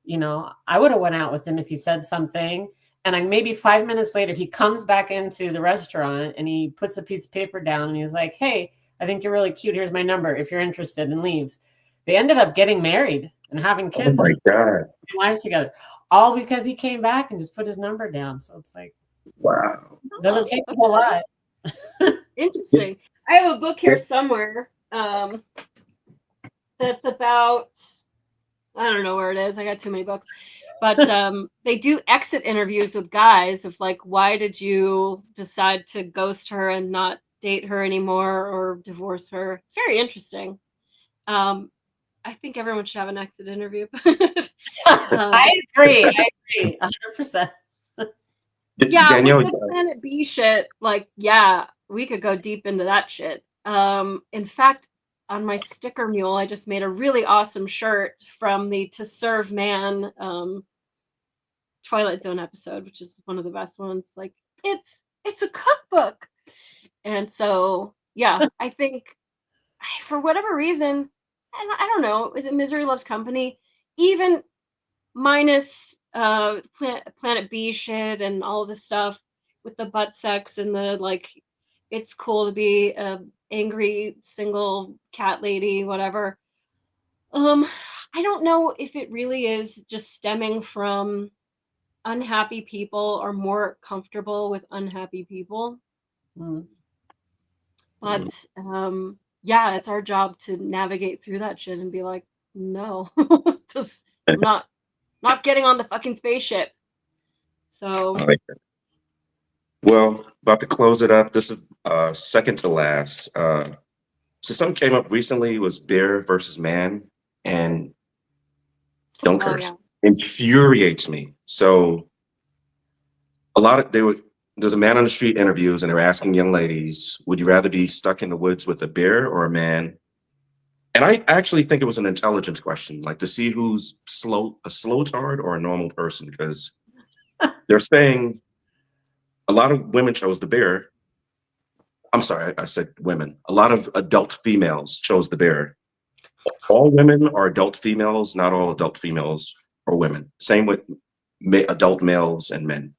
You know, I would have went out with him if he said something. And maybe 5 minutes later, he comes back into the restaurant and he puts a piece of paper down and he's like, hey, I think you're really cute. Here's my number if you're interested, and leaves. They ended up getting married and having kids. Oh my God. Lives together. all because he came back and just put his number down. So it's like, Wow. doesn't take a whole lot. Interesting. I have a book here somewhere that's about, I don't know where it is. I got too many books. But they do exit interviews with guys of like, why did you decide to ghost her and not date her anymore or divorce her? It's very interesting. I think everyone should have an exit interview. I agree. 100%. Yeah, Danielle, with the Planet B shit, like, yeah, we could go deep into that shit. In fact, on my sticker mule, I just made a really awesome shirt from the To Serve Man Twilight Zone episode, which is one of the best ones. Like, it's a cookbook. And so, yeah, I think for whatever reason, and I don't know, is it Misery Loves Company? Even minus Planet B shit and all this stuff with the butt sex and the like, it's cool to be a angry single cat lady, whatever. I don't know if it really is just stemming from unhappy people are more comfortable with unhappy people. Mm. But yeah, it's our job to navigate through that shit and be like, no, just I'm not getting on the fucking spaceship. So I like that. Well, about to close it up. This is second to last. So something came up recently was bear versus man, and don't oh curse. yeah. Infuriates me. So a lot of there's a man on the street interviews, and they were asking young ladies, would you rather be stuck in the woods with a bear or a man? And I actually think it was an intelligence question, like to see who's a slow tard or a normal person, because they're saying a lot of women chose the bear. I'm sorry, I said women. A lot of adult females chose the bear. All women are adult females, not all adult females are women. Same with adult males and men.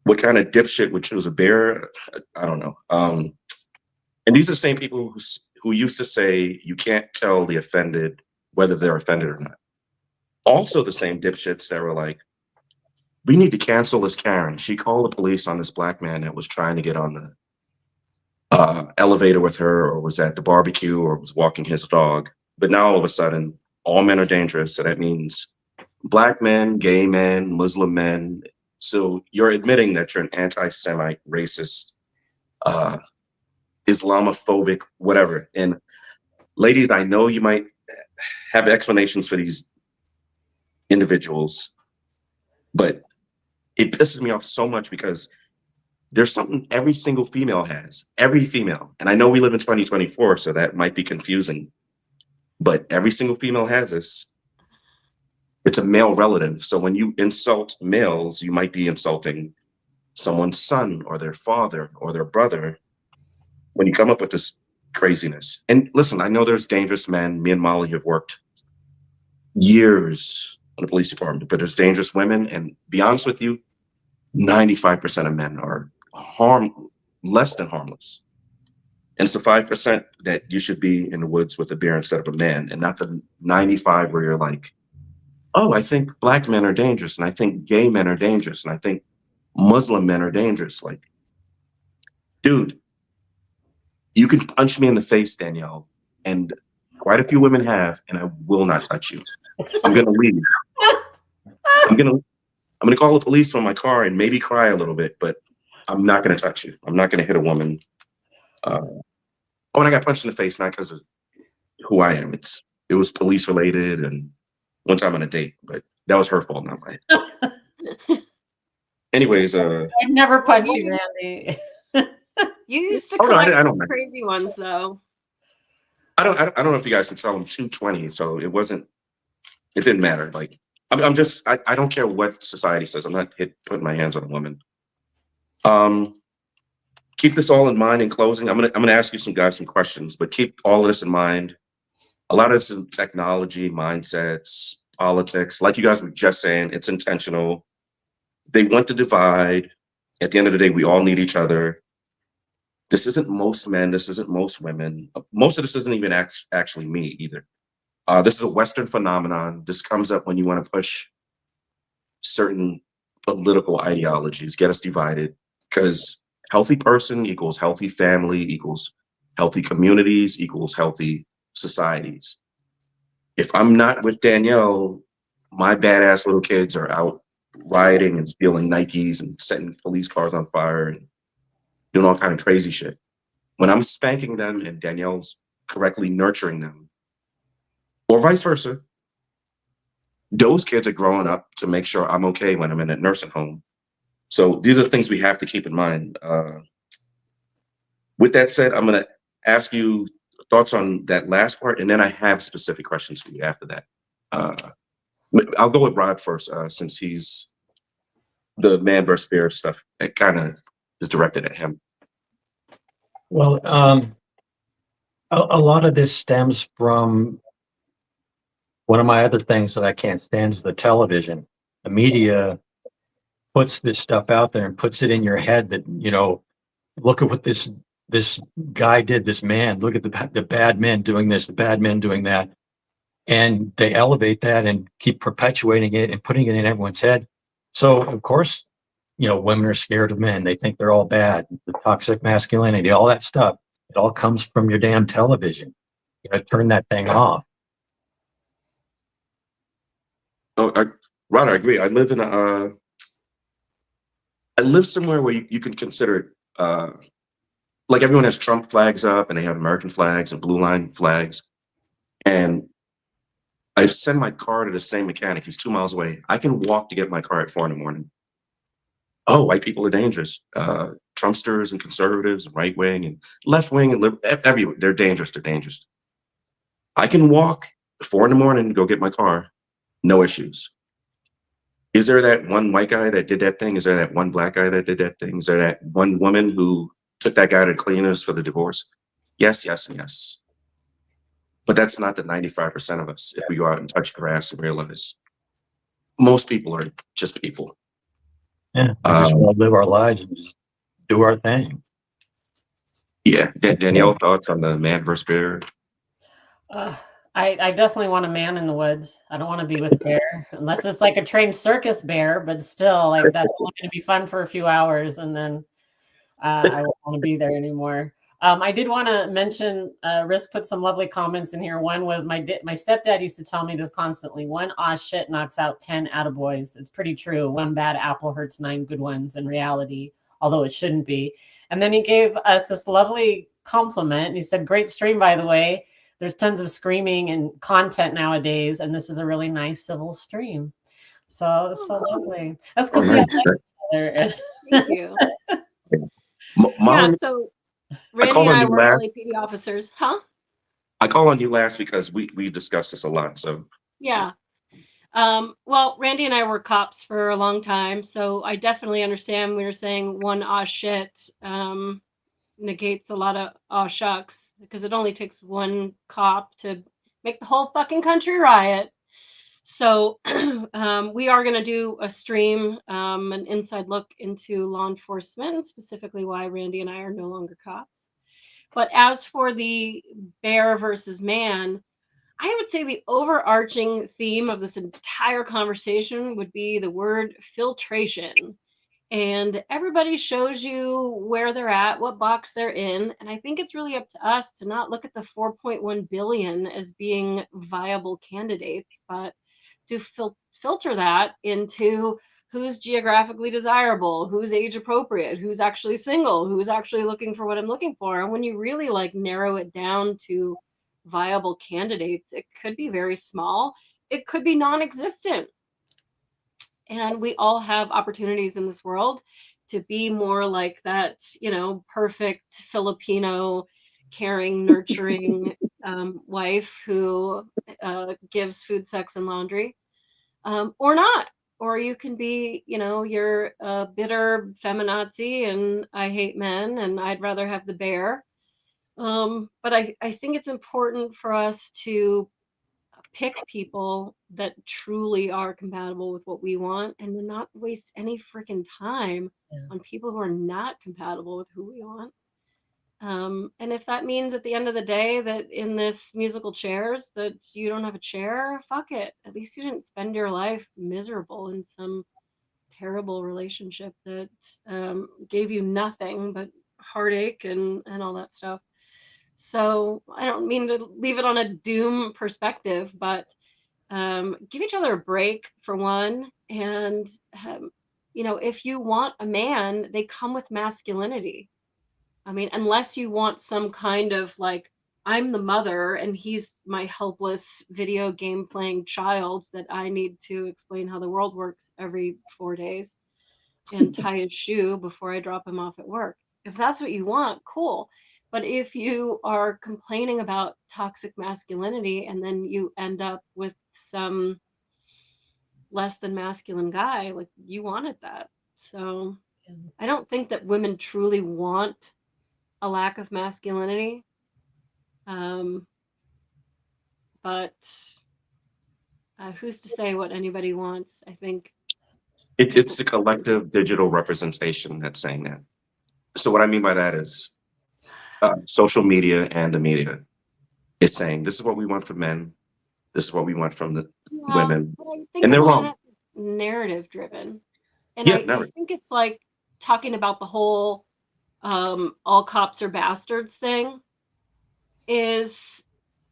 What kind of dipshit would choose a bear? I don't know. And these are the same people who used to say you can't tell the offended whether they're offended or not. Also the same dipshits that were like, we need to cancel this Karen. She called the police on this black man that was trying to get on the elevator with her, or was at the barbecue, or was walking his dog. But now all of a sudden, all men are dangerous. So that means black men, gay men, Muslim men. So you're admitting that you're an anti-Semite, racist, Islamophobic, whatever. And ladies, I know you might have explanations for these individuals, but it pisses me off so much because there's something every single female has, every female. And I know we live in 2024, so that might be confusing, but every single female has this. It's a male relative. So when you insult males, you might be insulting someone's son or their father or their brother when you come up with this craziness. And listen, I know there's dangerous men. Me and Molly have worked years in the police department, but there's dangerous women. And to be honest with you, 95% of men are less than harmless. And it's the 5% that you should be in the woods with a bear instead of a man, and not the 95 where you're like, oh, I think black men are dangerous, and I think gay men are dangerous, and I think Muslim men are dangerous. Like, dude, you can punch me in the face, Danielle, and quite a few women have, and I will not touch you. I'm gonna leave. I'm gonna call the police from my car and maybe cry a little bit, but I'm not gonna touch you. I'm not gonna hit a woman. Oh, and I got punched in the face, not because of who I am. It was police related, and one time on a date, but that was her fault, not mine. Anyways, I'd never punch you, Randy. You used to Oh, no, collect I don't know. crazy ones though. I don't know if you guys can tell I'm 220, so it didn't matter. Like, I'm just, I don't care what society says. I'm not putting my hands on a woman. Keep this all in mind in closing. I'm gonna ask you some questions, but keep all of this in mind. A lot of this is technology, mindsets, politics. Like you guys were just saying, it's intentional. They want to divide. At the end of the day, we all need each other. This isn't most men. This isn't most women. Most of this isn't even actually me either. This is a Western phenomenon. This comes up when you want to push certain political ideologies, get us divided, because healthy person equals healthy family equals healthy communities equals healthy societies. If I'm not with Danielle, my badass little kids are out rioting and stealing Nikes and setting police cars on fire and doing all kind of crazy shit. When I'm spanking them and Danielle's correctly nurturing them, or vice versa, those kids are growing up to make sure I'm okay when I'm in a nursing home. So these are things we have to keep in mind. With that said, I'm going to ask you thoughts on that last part, and then I have specific questions for you after that. I'll go with Rod first, since he's the man versus bear stuff. It kind of is directed at him. Well, a lot of this stems from one of my other things that I can't stand is the television. The media puts this stuff out there and puts it in your head that, you know, look at what this guy did, this man, look at the bad men doing this, the bad men doing that. And they elevate that and keep perpetuating it and putting it in everyone's head. So of course, you know, women are scared of men. They think they're all bad, the toxic masculinity, all that stuff. It all comes from your damn television. You know, turn that thing off. Oh, Rod, I agree. I live in I live somewhere where you can consider like everyone has Trump flags up and they have American flags and blue line flags. And I send my car to the same mechanic. He's 2 miles away. I can walk to get my car at 4 a.m. Oh, white people are dangerous. Trumpsters and conservatives and right wing and left wing and everywhere. They're dangerous. They're dangerous. I can walk 4 a.m. to go get my car. No issues. Is there that one white guy that did that thing? Is there that one black guy that did that thing? Is there that one woman who took that guy to cleaners for the divorce? Yes, yes, and yes. But that's not the 95% of us if we go out and touch grass and realize most people are just people. Yeah, we just want to live our lives and just do our thing. Yeah, Danielle, thoughts on the man versus bear? I definitely want a man in the woods. I don't want to be with bear unless it's like a trained circus bear, but still, like that's only going to be fun for a few hours, and then I won't want to be there anymore. I did want to mention, Risk put some lovely comments in here. One was my stepdad used to tell me this constantly: one aw shit knocks out 10 attaboys. It's pretty true. One bad apple hurts 9 good ones in reality, although it shouldn't be. And then he gave us this lovely compliment. And he said, "Great stream, by the way. There's tons of screaming and content nowadays, and this is a really nice civil stream." So it's so lovely. That's because we have each other. Thank you. Molly, Yeah, so Randy and I were LAPD officers, huh? I call on you last because we discussed this a lot. So yeah. Well, Randy and I were cops for a long time, so I definitely understand. We were saying one aw shit negates a lot of aw shucks, because it only takes one cop to make the whole fucking country riot. So we are going to do a stream, an inside look into law enforcement, and specifically why Randy and I are no longer cops. But as for the bear versus man, I would say the overarching theme of this entire conversation would be the word filtration. And everybody shows you where they're at, what box they're in. And I think it's really up to us to not look at the 4.1 billion as being viable candidates, but to filter that into who's geographically desirable, who's age appropriate, who's actually single, who's actually looking for what I'm looking for. And when you really like narrow it down to viable candidates, it could be very small, it could be non-existent. And we all have opportunities in this world to be more like that, you know, perfect Filipino, caring, nurturing wife who gives food, sex, and laundry, or not. Or you can be, you know, you're a bitter feminazi and I hate men and I'd rather have the bear. But I think it's important for us to pick people that truly are compatible with what we want and to not waste any freaking time on people who are not compatible with who we want. And if that means at the end of the day that in this musical chairs that you don't have a chair, fuck it. At least you didn't spend your life miserable in some terrible relationship that gave you nothing but heartache and all that stuff. So I don't mean to leave it on a doom perspective, but give each other a break for one. And, if you want a man, they come with masculinity. I mean, unless you want some kind of like, I'm the mother and he's my helpless video game playing child that I need to explain how the world works every 4 days and tie his shoe before I drop him off at work. If that's what you want, cool. But if you are complaining about toxic masculinity and then you end up with some less than masculine guy, like you wanted that. So I don't think that women truly want a lack of masculinity. Um, but who's to say what anybody wants? I think It's the collective digital representation that's saying that. So what I mean by that is social media and the media is saying this is what we want from men, this is what we want from the women, but I think and a they're lot of wrong. that's narrative driven. And Yeah, I never. think it's like talking about the whole all cops are bastards thing is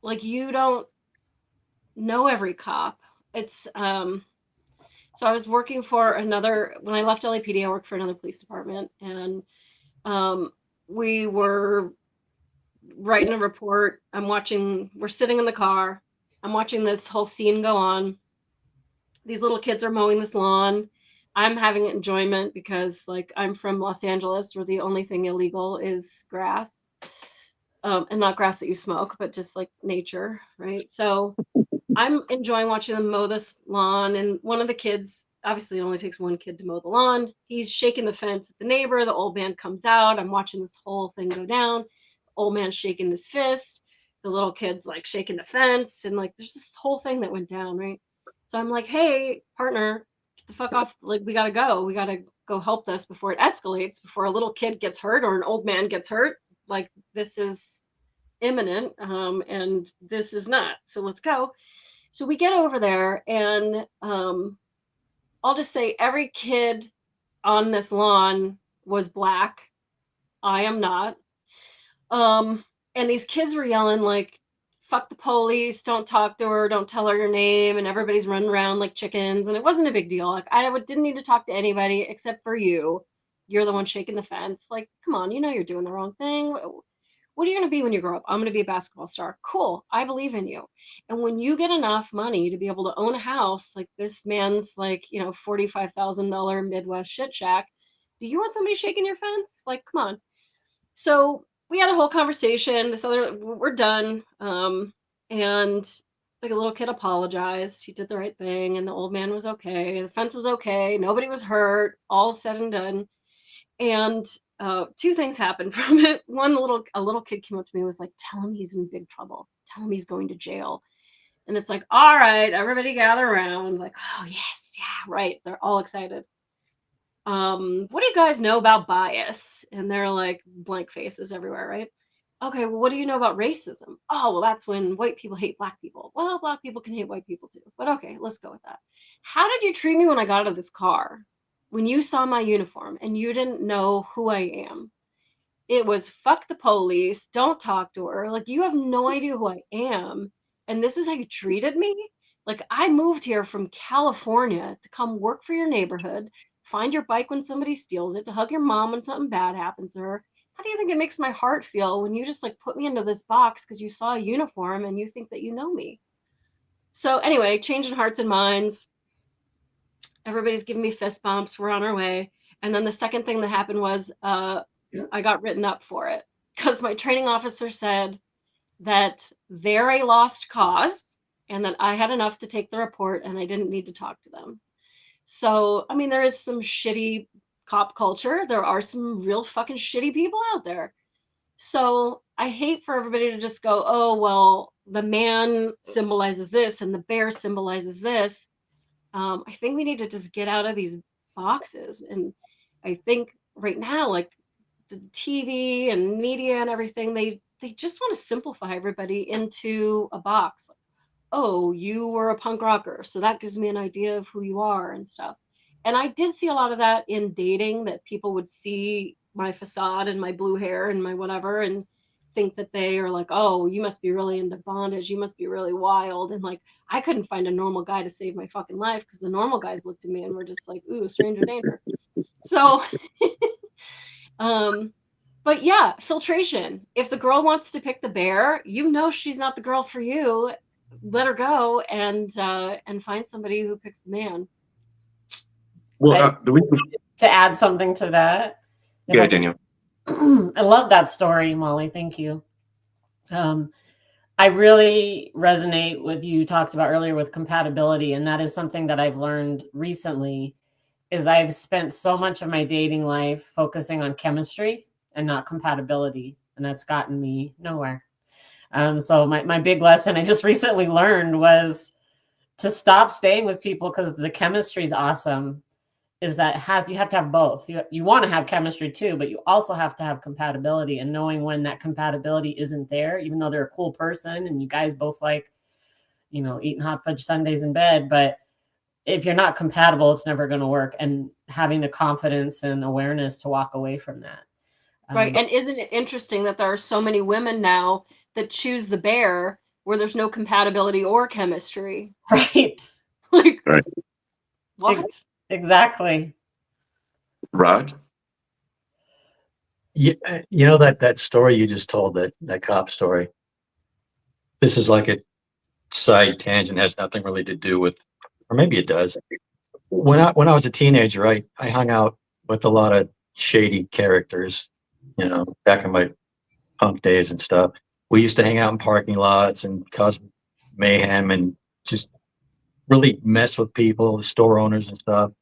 like you don't know every cop. It's so I was working for another when I left LAPD, I worked for another police department and um we were writing a report. We're sitting in the car. I'm watching this whole scene go on. These little kids are mowing this lawn. I'm having enjoyment because like I'm from Los Angeles where the only thing illegal is grass. And not grass that you smoke, but just like nature, right? So I'm enjoying watching them mow this lawn. And one of the kids, obviously, it only takes one kid to mow the lawn. He's shaking the fence at the neighbor. The old man comes out. I'm watching this whole thing go down. The old man's shaking his fist. The little kid's like shaking the fence. And like, there's this whole thing that went down, right? So I'm like, hey, partner, get the fuck off. Like, we got to go. We got to go help this before it escalates, before a little kid gets hurt or an old man gets hurt. Like, this is imminent and this is not. So let's go. So we get over there, and I'll just say every kid on this lawn was black. I am not. And these kids were yelling like, fuck the police, don't talk to her, don't tell her your name, and everybody's running around like chickens. And it wasn't a big deal. Like didn't need to talk to anybody except for you. You're the one shaking the fence. Like, come on, you're doing the wrong thing. What are you going to be when you grow up? I'm going to be a basketball star. Cool. I believe in you. And when you get enough money to be able to own a house, like this man's like, $45,000 Midwest shit shack, do you want somebody shaking your fence? Like, come on. So we had a whole conversation. We're done. And like a little kid apologized. He did the right thing. And the old man was okay. The fence was okay. Nobody was hurt. All said and done. And two things happened from it. One, a little kid came up to me and was like, tell him he's in big trouble. Tell him he's going to jail. And it's like, all right, everybody gather around. Like, oh, yes, yeah, right. They're all excited. What do you guys know about bias? And they're like blank faces everywhere, right? Okay, well, what do you know about racism? Oh, well, that's when white people hate black people. Well, black people can hate white people too. But okay, let's go with that. How did you treat me when I got out of this car? When you saw my uniform and you didn't know who I am? It was fuck the police, don't talk to her. Like, you have no idea who I am. And this is how you treated me? Like, I moved here from California to come work for your neighborhood, find your bike when somebody steals it, to hug your mom when something bad happens to her. How do you think it makes my heart feel when you just like put me into this box because you saw a uniform and you think that you know me? So anyway, changing hearts and minds. Everybody's giving me fist bumps. We're on our way. And then the second thing that happened was I got written up for it because my training officer said that they're a lost cause and that I had enough to take the report and I didn't need to talk to them. So, I mean, there is some shitty cop culture. There are some real fucking shitty people out there. So I hate for everybody to just go, oh, well, the man symbolizes this and the bear symbolizes this. I think we need to just get out of these boxes. And I think right now, like, the TV and media and everything, they just want to simplify everybody into a box. Oh, you were a punk rocker, so that gives me an idea of who you are and stuff. And I did see a lot of that in dating, that people would see my facade and my blue hair and my whatever and think that they are like, oh, you must be really into bondage, you must be really wild. And like, I couldn't find a normal guy to save my fucking life because the normal guys looked at me and were just like, ooh, stranger danger. So but yeah, filtration. If the girl wants to pick the bear, you know she's not the girl for you. Let her go and find somebody who picks the man. Well, to add something to that. Yeah, Daniel. I love that story, Molly. Thank you. I really resonate with you talked about earlier with compatibility, and that is something that I've learned recently. Is I've spent so much of my dating life focusing on chemistry and not compatibility, and that's gotten me nowhere. So my big lesson I just recently learned was to stop staying with people because the chemistry is awesome. Is that you have to have both. You want to have chemistry too, but you also have to have compatibility, and knowing when that compatibility isn't there, even though they're a cool person and you guys both like, eating hot fudge sundaes in bed, but if you're not compatible, it's never going to work. And having the confidence and awareness to walk away from that. Right. And isn't it interesting that there are so many women now that choose the bear where there's no compatibility or chemistry? Right. Like, right. What? Exactly. Rod? You know that story you just told, that cop story. This is like a side tangent, has nothing really to do with, or maybe it does. When I was a teenager, I hung out with a lot of shady characters, back in my punk days and stuff. We used to hang out in parking lots and cause mayhem and just really mess with people, the store owners and stuff.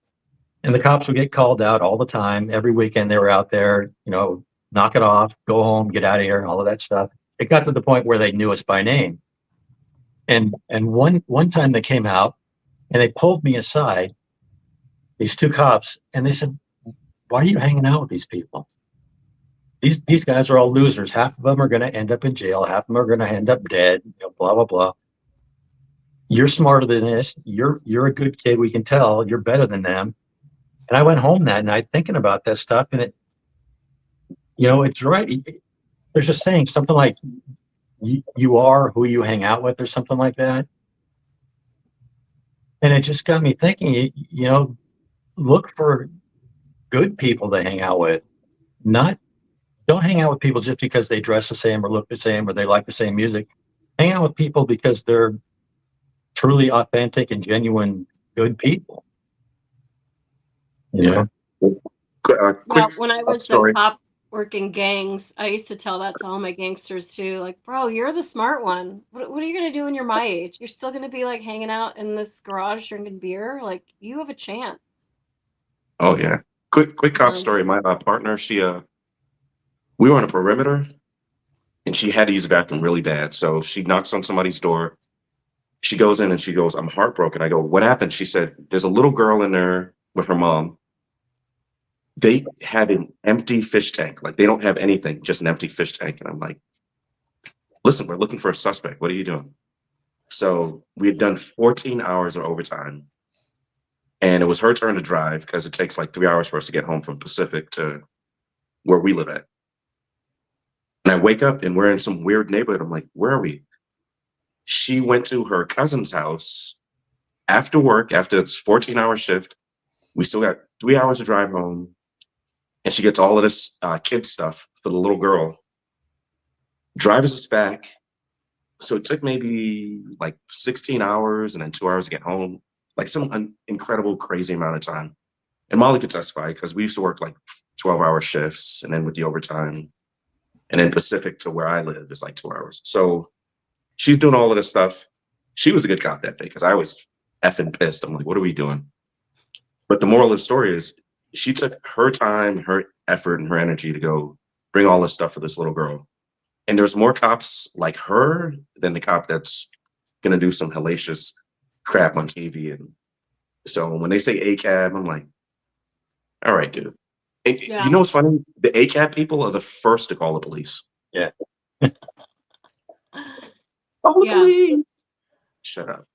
And the cops would get called out all the time. Every weekend they were out there, knock it off, go home, get out of here, and all of that stuff. It got to the point where they knew us by name. And one time they came out and they pulled me aside, these two cops, and they said, "Why are you hanging out with these people? These guys are all losers. Half of them are going to end up in jail. Half of them are going to end up dead. Blah blah blah. You're smarter than this. You're a good kid. We can tell. You're better than them." And I went home that night thinking about that stuff, and it's right. There's a saying, something like, "You are who you hang out with," or something like that. And it just got me thinking. Look for good people to hang out with. Don't hang out with people just because they dress the same or look the same or they like the same music. Hang out with people because they're truly authentic and genuine good people. Well, when I was a cop working gangs, I used to tell that to all my gangsters too. Like, bro, you're the smart one. What are you going to do when you're my age? You're still going to be like hanging out in this garage drinking beer? Like, you have a chance. Oh, yeah. Quick cop story. My partner, we were on a perimeter and she had to use the bathroom really bad. So she knocks on somebody's door. She goes in and she goes, "I'm heartbroken." I go, "What happened?" She said, "There's a little girl in there with her mom. They have an empty fish tank. Like, they don't have anything, just an empty fish tank." And I'm like, "Listen, we're looking for a suspect. What are you doing?" So we had done 14 hours of overtime. And it was her turn to drive because it takes like 3 hours for us to get home from Pacific to where we live at. And I wake up and we're in some weird neighborhood. I'm like, "Where are we?" She went to her cousin's house after work, after its 14-hour shift. We still got 3 hours to drive home. And she gets all of this kid stuff for the little girl, drives us back. So it took maybe like 16 hours and then 2 hours to get home, like some incredible, crazy amount of time. And Molly could testify because we used to work like 12-hour shifts, and then with the overtime, and then Pacific to where I live is like 2 hours. So she's doing all of this stuff. She was a good cop that day because I was effing pissed. I'm like, "What are we doing?" But the moral of the story is she took her time, her effort, and her energy to go bring all this stuff for this little girl. And there's more cops like her than the cop that's going to do some hellacious crap on TV. And so when they say ACAB, I'm like, all right, dude, You know what's funny? The ACAB people are the first to call the police. Yeah. Call the police. Shut up.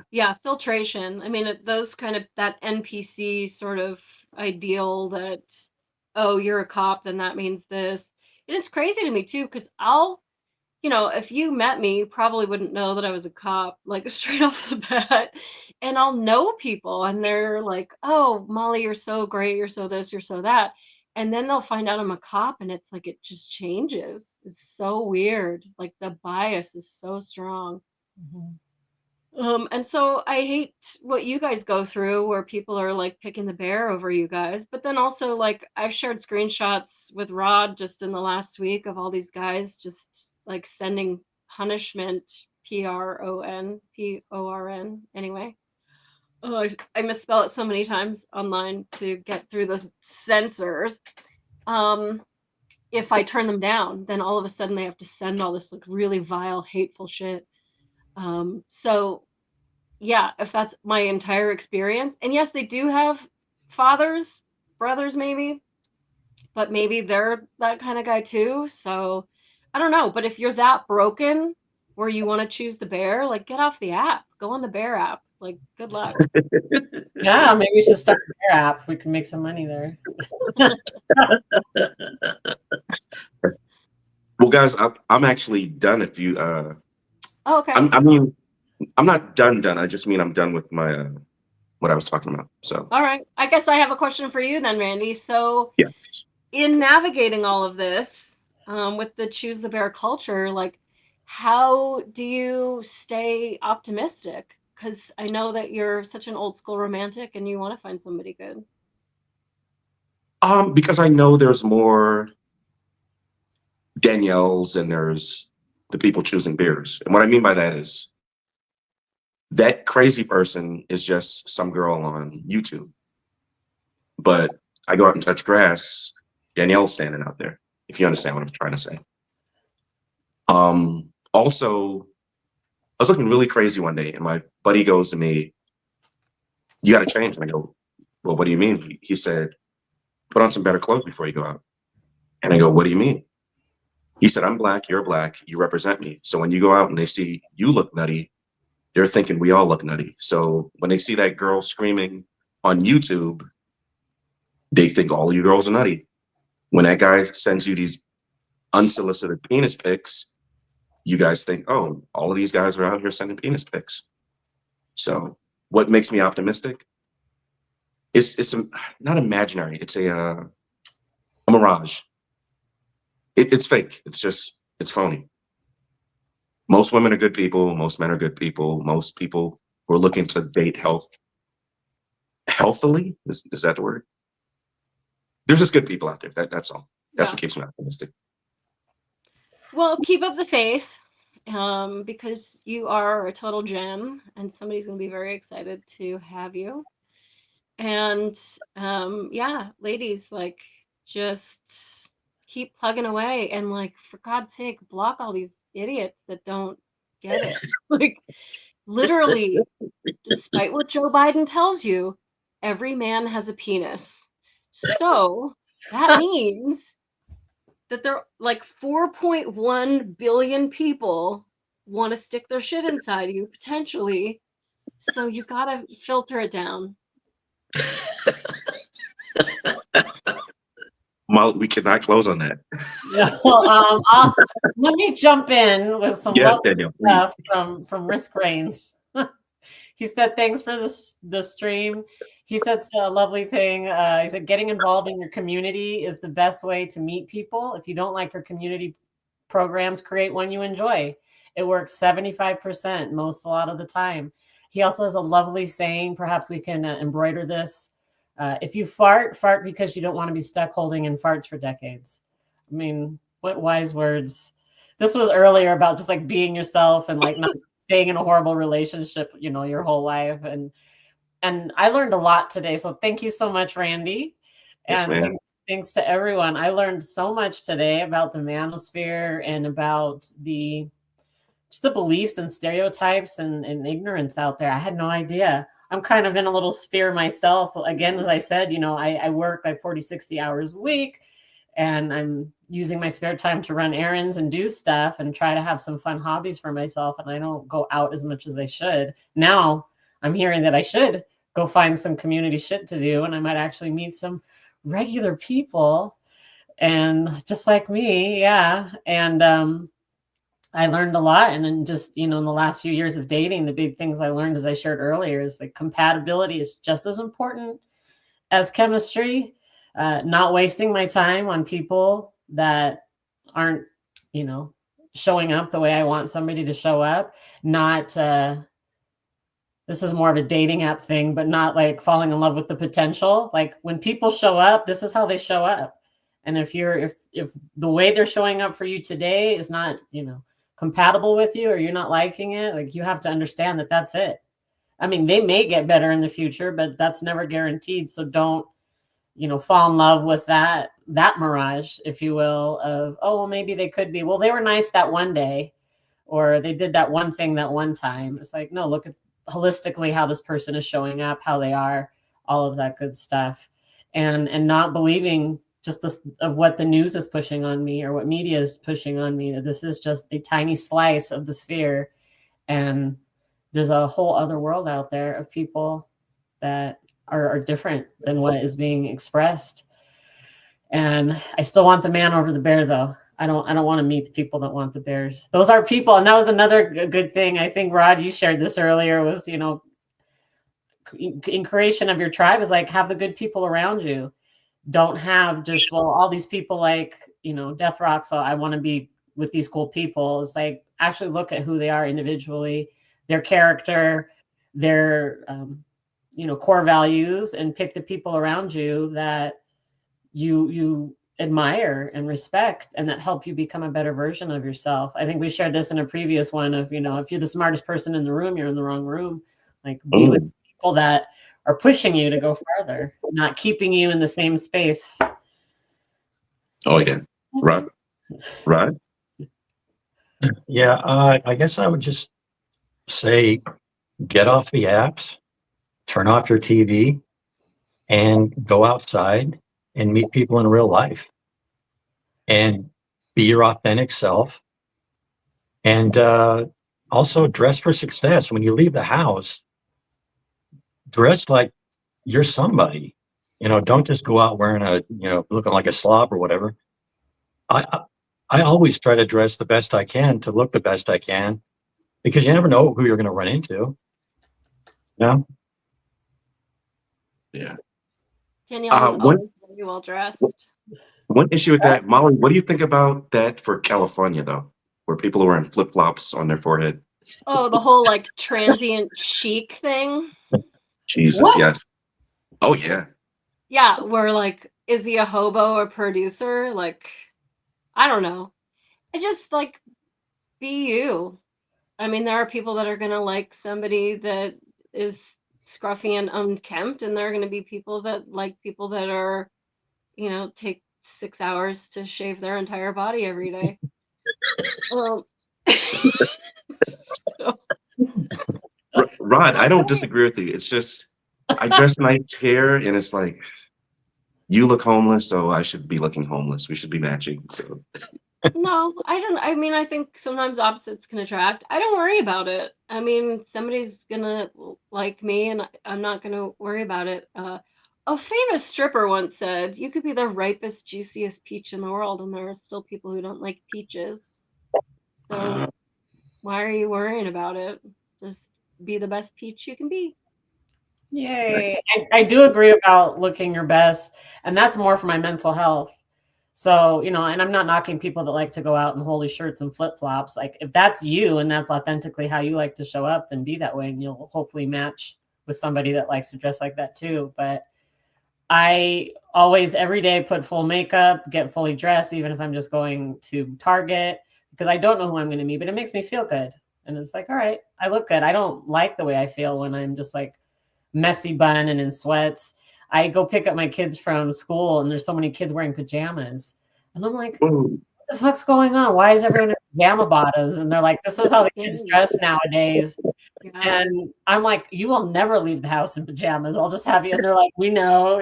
Yeah, filtration. I mean, those kind of, that NPC sort of ideal that, oh, you're a cop, then that means this. And it's crazy to me too, because if you met me, you probably wouldn't know that I was a cop, like straight off the bat. And I'll know people and they're like, oh, Molly, you're so great. You're so this, you're so that. And then they'll find out I'm a cop and it's like, it just changes. It's so weird. Like the bias is so strong. Mm-hmm. And so I hate what you guys go through where people are like picking the bear over you guys. But then also, like, I've shared screenshots with Rod just in the last week of all these guys just like sending punishment, PRON, anyway. Oh, I misspell it so many times online to get through the censors. If I turn them down, then all of a sudden they have to send all this like really vile, hateful shit. So yeah, if that's my entire experience, and yes, they do have fathers, brothers maybe, but maybe they're that kind of guy too. So I don't know. But if you're that broken where you want to choose the bear, like get off the app, go on the bear app. Like good luck. Yeah, maybe we should start a bear app. We can make some money there. Well, guys, I'm actually done. If you, Oh, okay. I mean, I'm not done. I just mean I'm done with my what I was talking about. So, all right. I guess I have a question for you then, Randy. So, yes. in navigating all of this, with the choose the bear culture, like, how do you stay optimistic? Because I know that you're such an old school romantic and you want to find somebody good. Because I know there's more Danielles and there's the people choosing beers. And what I mean by that is that crazy person is just some girl on YouTube. But I go out and touch grass, Danielle's standing out there, if you understand what I'm trying to say. Also, I was looking really crazy one day and my buddy goes to me, you got to change. And I go, well, what do you mean? He said, put on some better clothes before you go out. And I go, what do you mean? He said, I'm black, you're black, you represent me. So when you go out and they see you look nutty, they're thinking we all look nutty. So when they see that girl screaming on YouTube, they think all you girls are nutty. When that guy sends you these unsolicited penis pics, you guys think, oh, all of these guys are out here sending penis pics. So what makes me optimistic? It's not imaginary. It's a mirage. It's fake. It's phony. Most women are good people. Most men are good people. Most people who are looking to date healthily. Is that the word? There's just good people out there. That's all. That's what keeps me optimistic. Well, keep up the faith, because you are a total gem and somebody's going to be very excited to have you. And yeah, ladies, like, just keep plugging away and, like, for God's sake, block all these idiots that don't get it. Like, literally, despite what Joe Biden tells you, every man has a penis. So that means that there like 4.1 billion people want to stick their shit inside you potentially. So you gotta filter it down. We cannot close on that. Yeah, let me jump in with some stuff from Risk Reigns. He said, thanks for the stream. He said a lovely thing. He said, getting involved in your community is the best way to meet people. If you don't like your community programs, create one you enjoy. It works 75% a lot of the time. He also has a lovely saying. Perhaps we can embroider this. If you fart because you don't want to be stuck holding in farts for decades. I mean, what wise words. This was earlier about just like being yourself and like not staying in a horrible relationship, your whole life. And I learned a lot today. So thank you so much, Randy. And thanks to everyone. I learned so much today about the manosphere and about the beliefs and stereotypes and ignorance out there. I had no idea. I'm kind of in a little sphere myself. Again, as I said, I work like 40, 60 hours a week, and I'm using my spare time to run errands and do stuff and try to have some fun hobbies for myself. And I don't go out as much as I should. Now I'm hearing that I should go find some community shit to do, and I might actually meet some regular people and just like me. Yeah. And I learned a lot. And then just, in the last few years of dating, the big things I learned, as I shared earlier, is like compatibility is just as important as chemistry. Not wasting my time on people that aren't, showing up the way I want somebody to show up. Not, this is more of a dating app thing, but not like falling in love with the potential. Like when people show up, this is how they show up. And if the way they're showing up for you today is not, compatible with you, or you're not liking it, like you have to understand that that's it. I mean, they may get better in the future, but that's never guaranteed. So don't, fall in love with that mirage, if you will, of, oh, well, maybe they could be, well, they were nice that one day, or they did that one thing that one time. It's like, no, look at holistically how this person is showing up, how they are, all of that good stuff. And not believing just of what the news is pushing on me, or what media is pushing on me, that this is just a tiny slice of the sphere. And there's a whole other world out there of people that are different than what is being expressed. And I still want the man over the bear, though. I don't want to meet the people that want the bears. Those are people. And that was another good thing. I think, Rod, you shared this earlier, was, in creation of your tribe is like, have the good people around you. Don't have just, well, all these people like, Death Rock, so I want to be with these cool people. It's like, actually look at who they are individually, their character, their, core values, and pick the people around you that you admire and respect, and that help you become a better version of yourself. I think we shared this in a previous one of, if you're the smartest person in the room, you're in the wrong room. Like, be with people that are pushing you to go further, not keeping you in the same space. Oh yeah. Rod? Yeah, I guess I would just say, get off the apps, turn off your TV, and go outside and meet people in real life, and be your authentic self. And also dress for success. When you leave the house, dress like you're somebody. Don't just go out wearing looking like a slob or whatever. I always try to dress the best I can to look the best I can, because you never know who you're going to run into. Yeah. Yeah. Danielle is always very well dressed. One issue with that, Molly, what do you think about that for California, though, where people are wearing flip-flops on their forehead? Oh, the whole like transient chic thing. Jesus, What? yes. Oh yeah. Yeah, where like, is he a hobo or producer? Like, I don't know. I just like, be you. I mean, there are people that are gonna like somebody that is scruffy and unkempt, and there are gonna be people that like people that are, take 6 hours to shave their entire body every day. So, Rod, I don't disagree with you. It's just, I dress nice here, and it's like, you look homeless, so I should be looking homeless. We should be matching. So no, I don't. I mean, I think sometimes opposites can attract. I don't worry about it. I mean, somebody's gonna like me, and I'm not gonna worry about it. A famous stripper once said, "You could be the ripest, juiciest peach in the world, and there are still people who don't like peaches. So why are you worrying about it? Just be the best peach you can be." Yay. I do agree about looking your best, and that's more for my mental health. So, and I'm not knocking people that like to go out in holy shirts and flip-flops. Like, if that's you and that's authentically how you like to show up, then be that way, and you'll hopefully match with somebody that likes to dress like that too. But I always, every day, put full makeup, get fully dressed, even if I'm just going to Target, because I don't know who I'm going to meet, but it makes me feel good. And it's like, all right, I look good. I don't like the way I feel when I'm just like messy bun and in sweats. I go pick up my kids from school, and there's so many kids wearing pajamas. And I'm like, what the fuck's going on? Why is everyone in pajama bottoms? And they're like, this is how the kids dress nowadays. Yeah. And I'm like, you will never leave the house in pajamas. I'll just have you. And they're like, we know,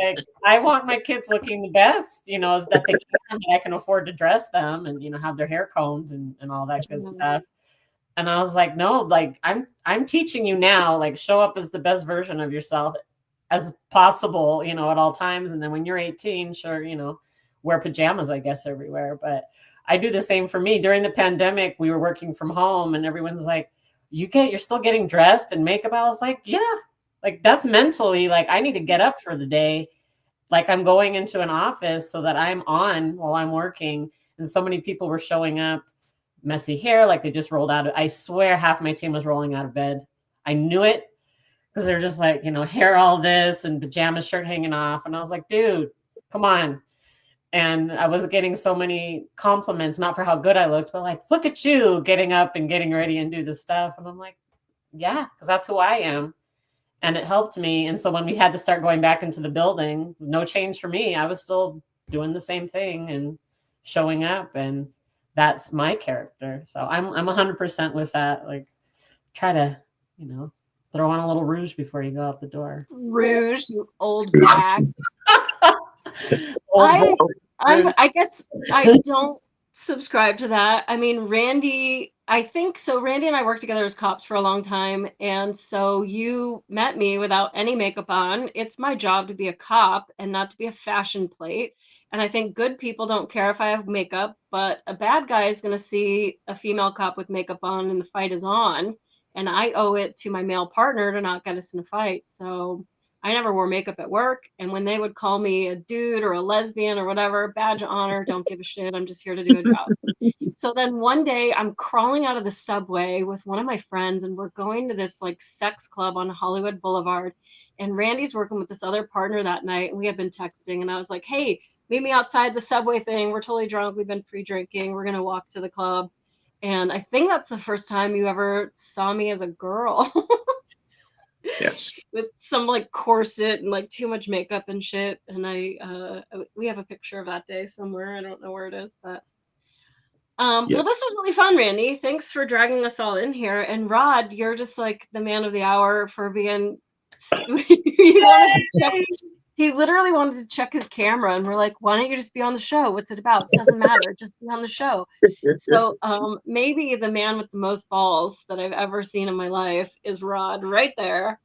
like I want my kids looking the best, that they can, that I can afford to dress them and, have their hair combed and all that good stuff. And I was like, no, like I'm teaching you now, like show up as the best version of yourself as possible, at all times. And then when you're 18, sure, wear pajamas, I guess, everywhere. But I do the same for me. During the pandemic, we were working from home and everyone's like, you're still getting dressed and makeup. I was like, yeah, like that's mentally like I need to get up for the day. Like I'm going into an office so that I'm on while I'm working. And so many people were showing up, messy hair, like they just rolled out. I swear half my team was rolling out of bed. I knew it because they're just like, hair all this and pajamas, shirt hanging off. And I was like, dude, come on. And I was getting so many compliments, not for how good I looked, but like, look at you getting up and getting ready and do this stuff. And I'm like, yeah, because that's who I am. And it helped me. And so when we had to start going back into the building, no change for me. I was still doing the same thing and showing up. And that's my character. So I'm 100% with that. Like try to, throw on a little rouge before you go out the door. Rouge, you old bag. I guess I don't subscribe to that. I mean, Randy and I worked together as cops for a long time. And so you met me without any makeup on. It's my job to be a cop and not to be a fashion plate. And I think good people don't care if I have makeup, but a bad guy is going to see a female cop with makeup on and the fight is on. And I owe it to my male partner to not get us in a fight. So I never wore makeup at work. And when they would call me a dude or a lesbian or whatever, badge of honor, don't give a shit. I'm just here to do a job. So then one day I'm crawling out of the subway with one of my friends and we're going to this like sex club on Hollywood Boulevard. And Randy's working with this other partner that night. And we had been texting and I was like, hey, meet me outside the subway thing. We're totally drunk. We've been pre-drinking. We're going to walk to the club. And I think that's the first time you ever saw me as a girl. Yes. With some like corset and like too much makeup and shit. And we have a picture of that day somewhere. I don't know where it is, but well, this was really fun, Randy. Thanks for dragging us all in here. And Rod, you're just like the man of the hour for being he literally wanted to check his camera and we're like, why don't you just be on the show? What's it about? Doesn't matter. Just be on the show. So maybe the man with the most balls that I've ever seen in my life is Rod right there.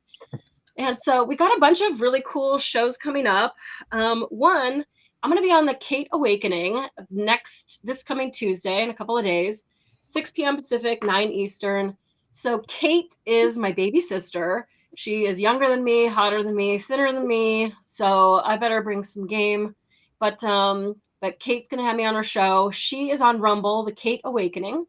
And so we got a bunch of really cool shows coming up. One, I'm going to be on the Kate Awakening this coming Tuesday in a couple of days, 6 p.m. Pacific, 9 Eastern. So Kate is my baby sister. She is younger than me, hotter than me, thinner than me. So I better bring some game. But Kate's going to have me on her show. She is on Rumble, the Kate Awakening.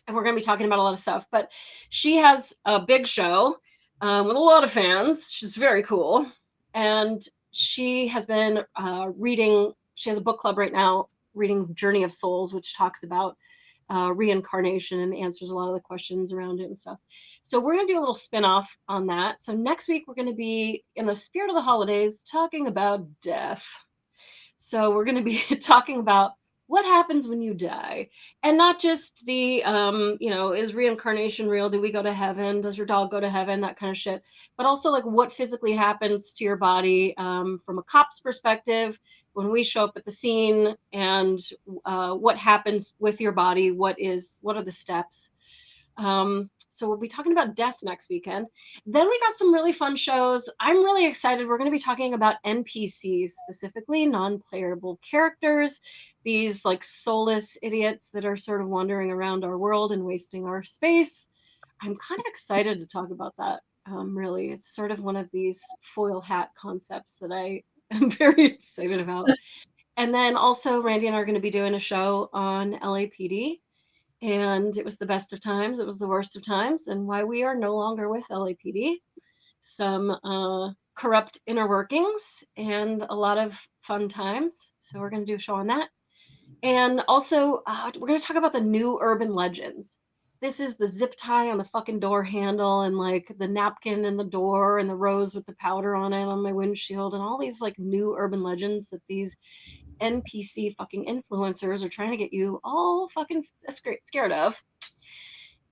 And we're going to be talking about a lot of stuff. But she has a big show with a lot of fans. She's very cool. And she has been reading, she has a book club right now, reading Journey of Souls, which talks about reincarnation and answers a lot of the questions around it and stuff. So we're going to do a little spin-off on that. So next week, we're going to be, in the spirit of the holidays, talking about death. So we're going to be talking about what happens when you die, and not just the, is reincarnation real? Do we go to heaven? Does your dog go to heaven? That kind of shit. But also like what physically happens to your body from a cop's perspective when we show up at the scene, and what happens with your body. What are the steps? So we'll be talking about death next weekend. Then we got some really fun shows. I'm really excited. We're going to be talking about NPCs, specifically non-playable characters, these like soulless idiots that are sort of wandering around our world and wasting our space. I'm kind of excited to talk about that. Really, it's sort of one of these foil hat concepts that I am very excited about. And then also Randy and I are going to be doing a show on LAPD. And it was the best of times. It was the worst of times, and why we are no longer with LAPD. Some corrupt inner workings and a lot of fun times. So we're going to do a show on that. And also, we're going to talk about the new urban legends. This is the zip tie on the fucking door handle and like the napkin in the door and the rose with the powder on it on my windshield and all these like new urban legends that these NPC fucking influencers are trying to get you all fucking scared of.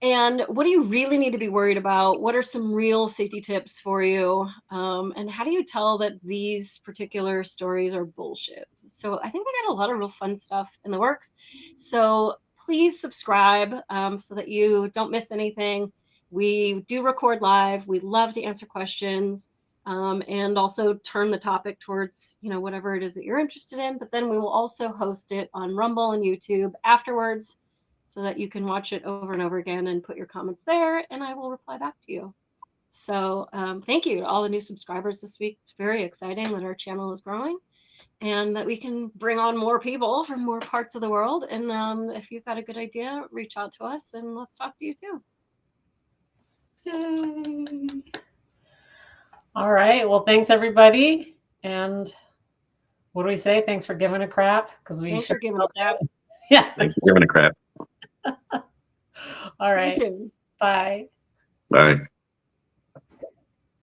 And what do you really need to be worried about? What are some real safety tips for you? And how do you tell that these particular stories are bullshit? So I think we got a lot of real fun stuff in the works. So please subscribe so that you don't miss anything. We do record live. We love to answer questions and also turn the topic towards, you know, whatever it is that you're interested in. But then we will also host it on Rumble and YouTube afterwards, so that you can watch it over and over again and put your comments there, and I will reply back to you. So thank you to all the new subscribers this week. It's very exciting that our channel is growing and that we can bring on more people from more parts of the world. And if you've got a good idea, reach out to us and let's talk to you too. Yay. All right. Well, thanks everybody. And what do we say? Thanks for giving a crap. Because we Thanks for giving a crap. Yeah. Thanks for giving a crap. All right. See you soon. Bye. Bye.